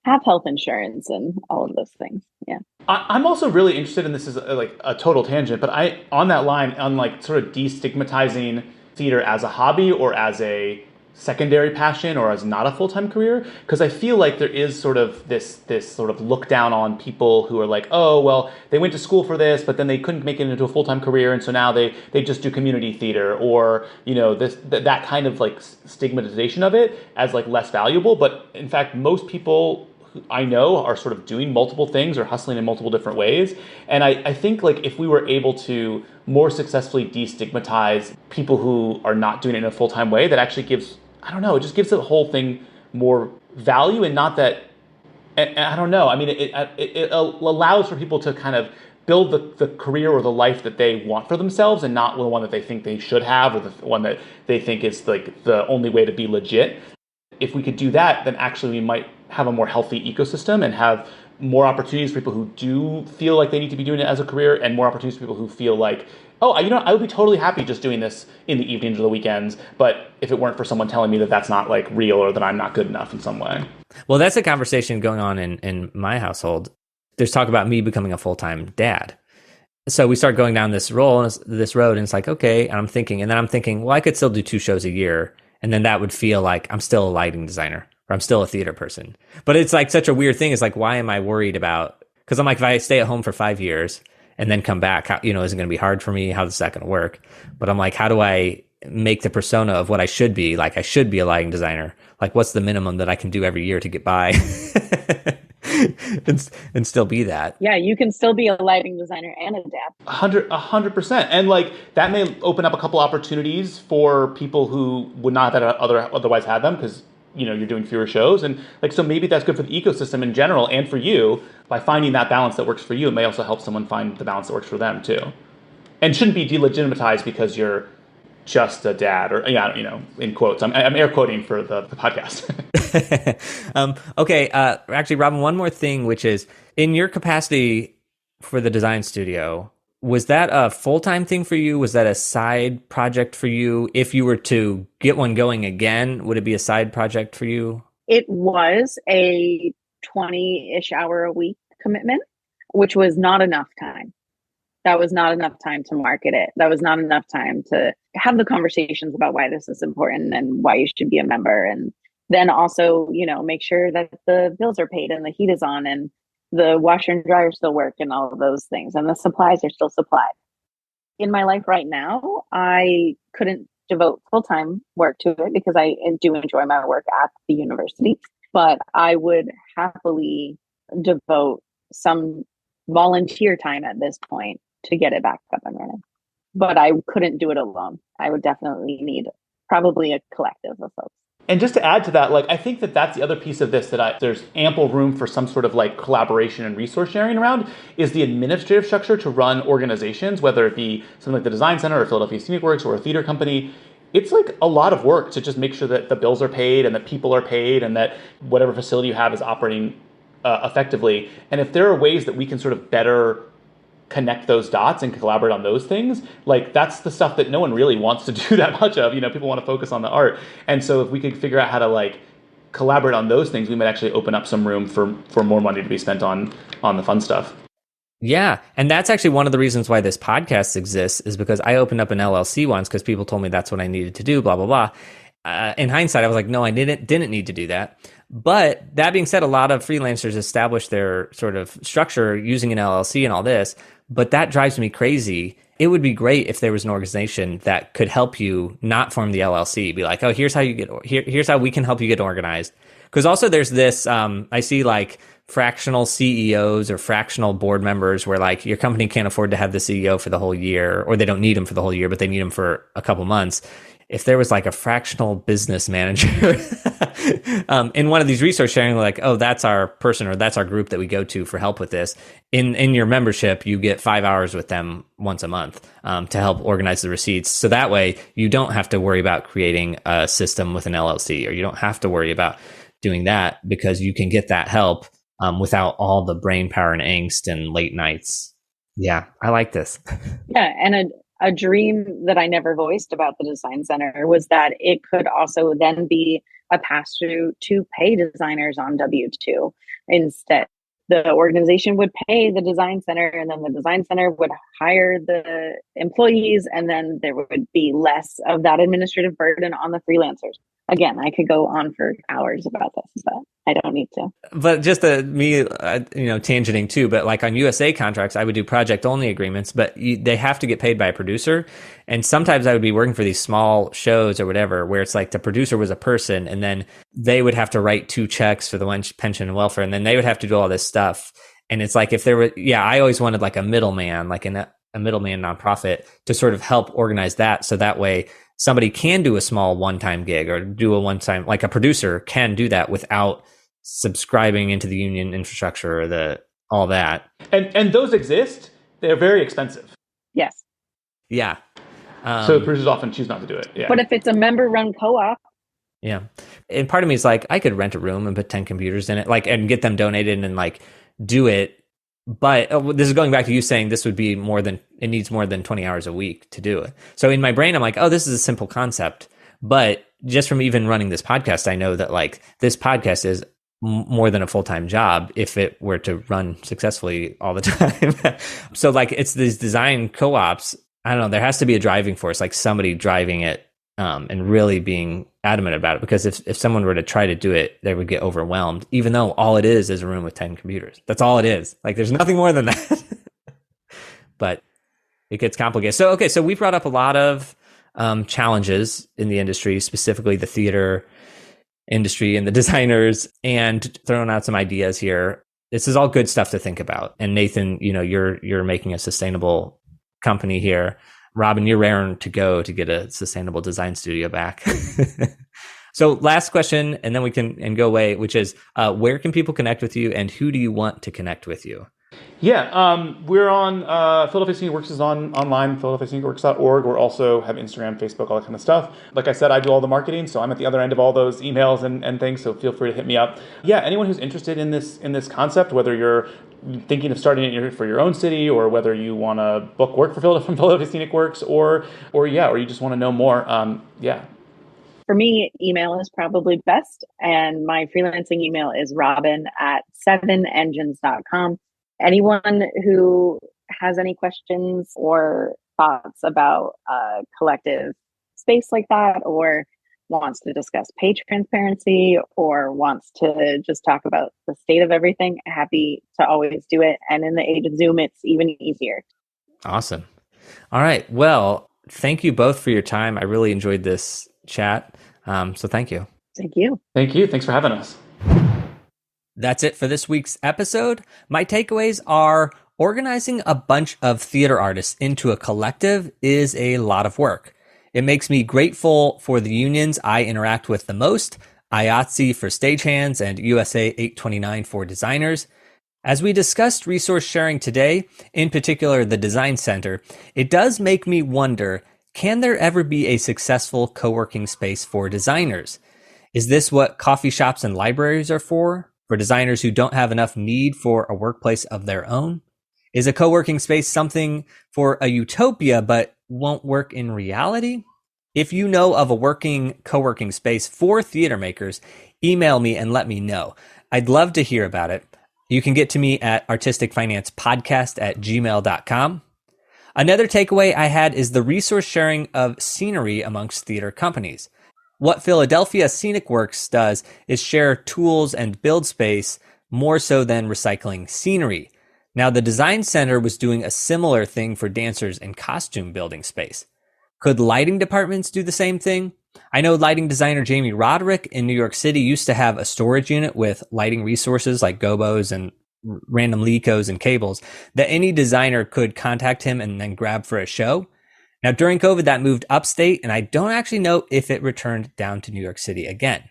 have health insurance and all of those things. Yeah. I'm also really interested in this is like a total tangent, but on that line, on like sort of destigmatizing theater as a hobby or as a secondary passion or as not a full-time career, because I feel like there is sort of this sort of look down on people who are like, oh, well, they went to school for this, but then they couldn't make it into a full-time career, and so now they just do community theater, or that kind of like stigmatization of it as like less valuable. But in fact, most people I know are sort of doing multiple things or hustling in multiple different ways. And I think like if we were able to more successfully destigmatize people who are not doing it in a full-time way, that actually gives, I don't know, it just gives the whole thing more value, and not that, and I don't know, I mean, it allows for people to kind of build the career or the life that they want for themselves, and not the one that they think they should have, or the one that they think is like the only way to be legit. If we could do that, then actually we might have a more healthy ecosystem and have more opportunities for people who do feel like they need to be doing it as a career, and more opportunities for people who feel like, oh, I would be totally happy just doing this in the evenings or the weekends, but if it weren't for someone telling me that that's not like real, or that I'm not good enough in some way. Well, that's a conversation going on in my household. There's talk about me becoming a full-time dad. So we start going down this road, and it's like, okay, and I'm thinking, well, I could still do 2 shows a year, and then that would feel like I'm still a lighting designer, or I'm still a theater person. But it's like such a weird thing. It's like, why am I worried about, because I'm like, if I stay at home for 5 years and then come back, is it going to be hard for me? How's that going to work? But I'm like, how do I make the persona of what I should be? Like, I should be a lighting designer. Like, what's the minimum that I can do every year to get by? and still be that. Yeah, you can still be a lighting designer and a dad. 100%. And like that may open up a couple opportunities for people who would not have otherwise had them, because you're doing fewer shows, and like, so maybe that's good for the ecosystem in general, and for you, by finding that balance that works for you. It may also help someone find the balance that works for them too, and shouldn't be delegitimized because you're just a dad, or in quotes. I'm air quoting for the podcast. Okay. Actually, Robin, one more thing, which is, in your capacity for the design studio, was that a full-time thing for you? Was that a side project for you? If you were to get one going again, would it be a side project for you? It was a 20-ish hour a week commitment, which was not enough time. That was not enough time to market it. That was not enough time to have the conversations about why this is important and why you should be a member. And then also, make sure that the bills are paid and the heat is on and the washer and dryer still work and all of those things. And the supplies are still supplied. In my life right now, I couldn't devote full-time work to it because I do enjoy my work at the university, but I would happily devote some volunteer time at this point to get it back up and running. But I couldn't do it alone. I would definitely need probably a collective of folks. And just to add to that, like, I think that that's the other piece of this that there's ample room for some sort of like collaboration and resource sharing around, is the administrative structure to run organizations, whether it be something like the Design Center or Philadelphia Scenic Works or a theater company. It's like a lot of work to just make sure that the bills are paid and that people are paid and that whatever facility you have is operating effectively. And if there are ways that we can sort of better connect those dots and collaborate on those things, like that's the stuff that no one really wants to do that much of. People want to focus on the art. And so if we could figure out how to like collaborate on those things, we might actually open up some room for more money to be spent on the fun stuff. Yeah. And that's actually one of the reasons why this podcast exists, is because I opened up an LLC once because people told me that's what I needed to do, blah, blah, blah. In hindsight, I was like, no, I didn't need to do that. But that being said, a lot of freelancers establish their sort of structure using an LLC and all this, but that drives me crazy. It would be great if there was an organization that could help you not form the LLC. Be like, oh, here's how we can help you get organized. Because also there's this, I see like fractional CEOs or fractional board members where like your company can't afford to have the CEO for the whole year, or they don't need him for the whole year, but they need him for a couple months. If there was like a fractional business manager in one of these resource sharing, like, oh, that's our person or that's our group that we go to for help with this. In your membership, you get 5 hours with them once a month to help organize the receipts. So that way you don't have to worry about creating a system with an LLC, or you don't have to worry about doing that, because you can get that help without all the brain power and angst and late nights. Yeah, I like this. Yeah, and a dream that I never voiced about the design center was that it could also then be a pass through to pay designers on W-2 instead. The organization would pay the design center, and then the design center would hire the employees, and then there would be less of that administrative burden on the freelancers. Again, I could go on for hours about this, but I don't need to. But just tangenting too, but like on USA contracts, I would do project only agreements, but they have to get paid by a producer. And sometimes I would be working for these small shows or whatever, where it's like the producer was a person, and then they would have to write 2 checks for the pension and welfare, and then they would have to do all this stuff. And it's like, if there were, I always wanted like a middleman, like a middleman nonprofit to sort of help organize that. So that way somebody can do a small one-time gig or do a one-time, like a producer can do that without subscribing into the union infrastructure or all that. And those exist. They're very expensive. Yes. Yeah. So the producers often choose not to do it. Yeah. But if it's a member-run co-op. Yeah. And part of me is like, I could rent a room and put 10 computers in it, like, and get them donated and like do it. But this is going back to you saying this would be it needs more than 20 hours a week to do it. So in my brain, I'm like, oh, this is a simple concept. But just from even running this podcast, I know that like this podcast is more than a full-time job if it were to run successfully all the time. So like it's these design co-ops. I don't know. There has to be a driving force, like somebody driving it and really being adamant about it. Because if someone were to try to do it, they would get overwhelmed, even though all it is a room with 10 computers. That's all it is. Like there's nothing more than that. But it gets complicated. So, okay. So we brought up a lot of challenges in the industry, specifically the theater industry and the designers, and throwing out some ideas here. This is all good stuff to think about. And Nathan, you're making a sustainable company here. Robin, you're raring to go to get a sustainable design studio back. So last question, and then we can go away, which is where can people connect with you, and who do you want to connect with you? Yeah, we're on Philadelphia Scenic Works is online, philadelphiascenicworks.org. We also have Instagram, Facebook, all that kind of stuff. Like I said, I do all the marketing, so I'm at the other end of all those emails and things, so feel free to hit me up. Yeah, anyone who's interested in this concept, whether you're thinking of starting it for your own city, or whether you want to book work from Philadelphia Scenic Works, or you just want to know more, For me, email is probably best, and my freelancing email is robin@sevenengines.com. Anyone who has any questions or thoughts about a collective space like that, or wants to discuss pay transparency, or wants to just talk about the state of everything, happy to always do it. And in the age of Zoom, it's even easier. Awesome. All right. Well, thank you both for your time. I really enjoyed this chat. So thank you. Thank you. Thank you. Thanks for having us. That's it for this week's episode. My takeaways are organizing a bunch of theater artists into a collective is a lot of work. It makes me grateful for the unions I interact with the most, IATSE for stagehands and USA 829 for designers. As we discussed resource sharing today, in particular the Design Center, it does make me wonder, can there ever be a successful co-working space for designers? Is this what coffee shops and libraries are for designers who don't have enough need for a workplace of their own? Is a co-working space something for a utopia but won't work in reality? If you know of a working co-working space for theater makers, email me and let me know. I'd love to hear about it. You can get to me at artisticfinancepodcast@gmail.com. Another takeaway I had is the resource sharing of scenery amongst theater companies. What Philadelphia Scenic Works does is share tools and build space more so than recycling scenery. Now, the Design Center was doing a similar thing for dancers and costume building space. Could lighting departments do the same thing? I know lighting designer Jamie Roderick in New York City used to have a storage unit with lighting resources like gobos and random Lecos and cables that any designer could contact him and then grab for a show. Now, during COVID, that moved upstate, and I don't actually know if it returned down to New York City again.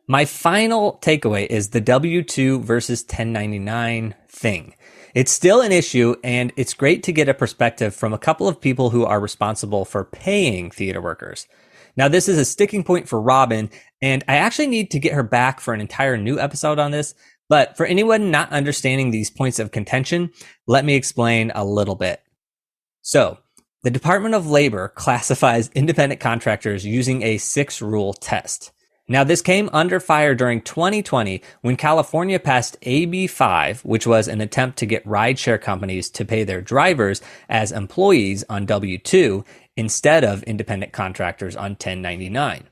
My final takeaway is the W-2 versus 1099 thing. It's still an issue, and it's great to get a perspective from a couple of people who are responsible for paying theater workers. Now, this is a sticking point for Robin, and I actually need to get her back for an entire new episode on this. But for anyone not understanding these points of contention, let me explain a little bit. So, The Department of Labor classifies independent contractors using a 6-rule test. Now, this came under fire during 2020 when California passed AB 5, which was an attempt to get rideshare companies to pay their drivers as employees on W-2 instead of independent contractors on 1099.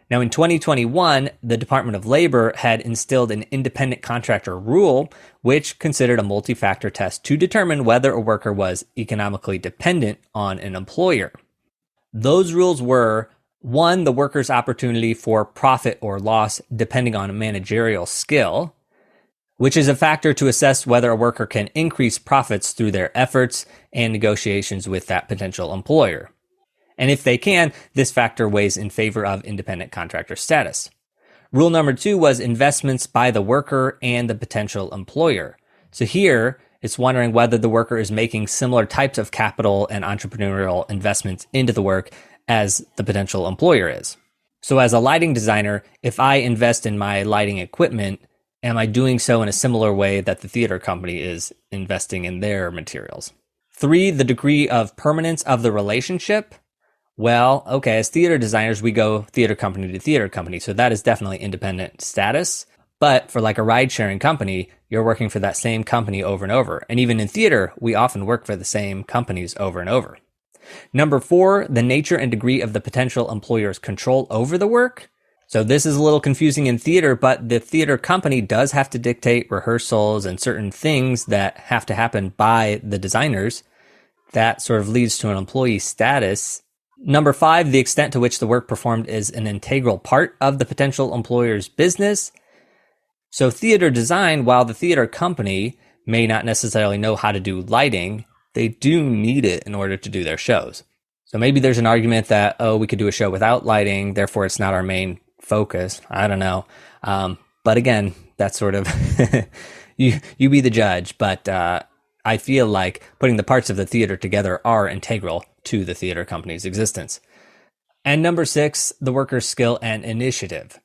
Now, in 2021, the Department of Labor had instilled an independent contractor rule, which considered a multi-factor test to determine whether a worker was economically dependent on an employer. Those rules were: 1, the worker's opportunity for profit or loss depending on a managerial skill, which is a factor to assess whether a worker can increase profits through their efforts and negotiations with that potential employer. And if they can, this factor weighs in favor of independent contractor status. Rule number 2 was investments by the worker and the potential employer. So here, it's wondering whether the worker is making similar types of capital and entrepreneurial investments into the work as the potential employer is. So as a lighting designer, if I invest in my lighting equipment, am I doing so in a similar way that the theater company is investing in their materials? 3, the degree of permanence of the relationship. Well, okay, as theater designers, we go theater company to theater company, so that is definitely independent status. But for like a ride-sharing company, you're working for that same company over and over. And even in theater, we often work for the same companies over and over. Number 4, the nature and degree of the potential employer's control over the work. So this is a little confusing in theater, but the theater company does have to dictate rehearsals and certain things that have to happen by the designers. That sort of leads to an employee status. Number 5, the extent to which the work performed is an integral part of the potential employer's business. So theater design, while the theater company may not necessarily know how to do lighting, they do need it in order to do their shows. So maybe there's an argument that, oh, we could do a show without lighting, therefore it's not our main focus. I don't know. But again, that's sort of, you be the judge. But I feel like putting the parts of the theater together are integral to the theater company's existence. And number 6, the worker's skill and initiative.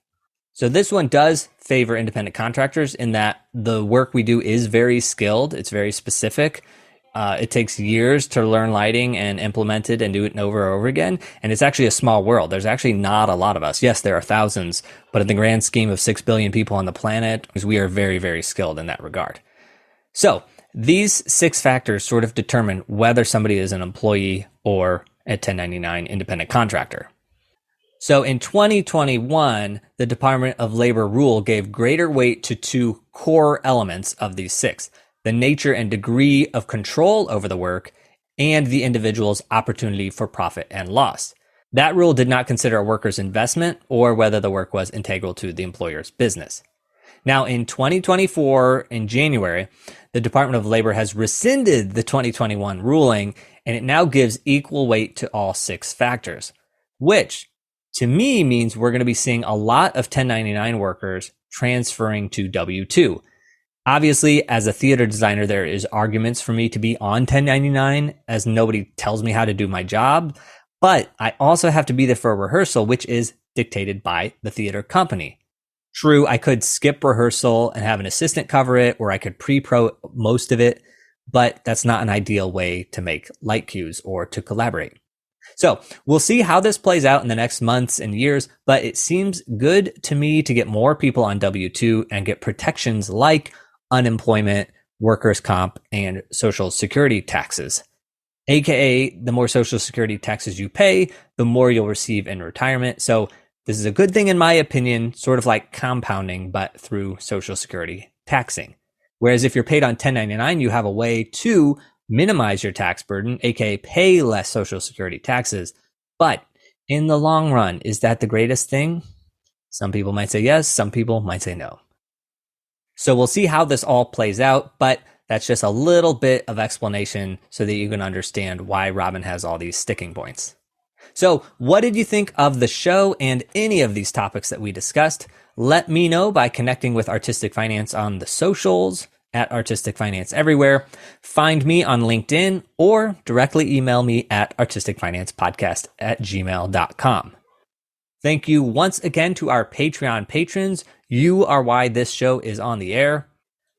So this one does favor independent contractors in that the work we do is very skilled. It's very specific. It takes years to learn lighting and implement it and do it over and over again. And it's actually a small world. There's actually not a lot of us. Yes, there are thousands, but in the grand scheme of 6 billion people on the planet, we are very, very skilled in that regard. So these 6 factors sort of determine whether somebody is an employee or a 1099 independent contractor. So in 2021, the Department of Labor rule gave greater weight to 2 core elements of these 6, the nature and degree of control over the work and the individual's opportunity for profit and loss. That rule did not consider a worker's investment or whether the work was integral to the employer's business. Now, in 2024, in January, the Department of Labor has rescinded the 2021 ruling, and it now gives equal weight to all 6 factors, which to me means we're going to be seeing a lot of 1099 workers transferring to W-2. Obviously, as a theater designer, there is arguments for me to be on 1099 as nobody tells me how to do my job, but I also have to be there for a rehearsal, which is dictated by the theater company. True, I could skip rehearsal and have an assistant cover it, or I could pre-pro most of it, but that's not an ideal way to make light cues or to collaborate. So we'll see how this plays out in the next months and years, but it seems good to me to get more people on W-2 and get protections like unemployment, workers' comp, and social security taxes. AKA, the more social security taxes you pay, the more you'll receive in retirement. So this is a good thing in my opinion, sort of like compounding, but through social security taxing. Whereas if you're paid on 1099, you have a way to minimize your tax burden, aka pay less social security taxes. But in the long run, is that the greatest thing? Some people might say yes, some people might say no. So we'll see how this all plays out, but that's just a little bit of explanation so that you can understand why Robin has all these sticking points. So what did you think of the show and any of these topics that we discussed? Let me know by connecting with Artistic Finance on the socials at Artistic Finance everywhere. Find me on LinkedIn or directly email me at artisticfinancepodcast@gmail.com. Thank you once again to our Patreon patrons. You are why this show is on the air.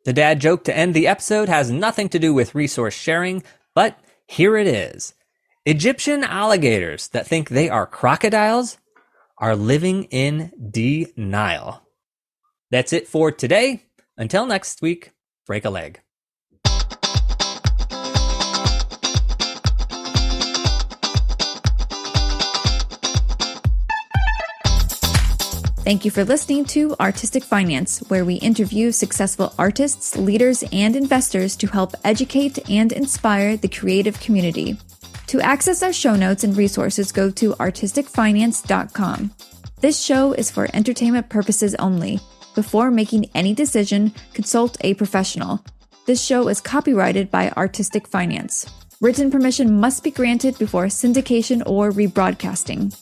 The dad joke to end the episode has nothing to do with resource sharing, but here it is. Egyptian alligators that think they are crocodiles are living in denial. That's it for today. Until next week, break a leg. Thank you for listening to Artistic Finance, where we interview successful artists, leaders, and investors to help educate and inspire the creative community. To access our show notes and resources, go to artisticfinance.com. This show is for entertainment purposes only. Before making any decision, consult a professional. This show is copyrighted by Artistic Finance. Written permission must be granted before syndication or rebroadcasting.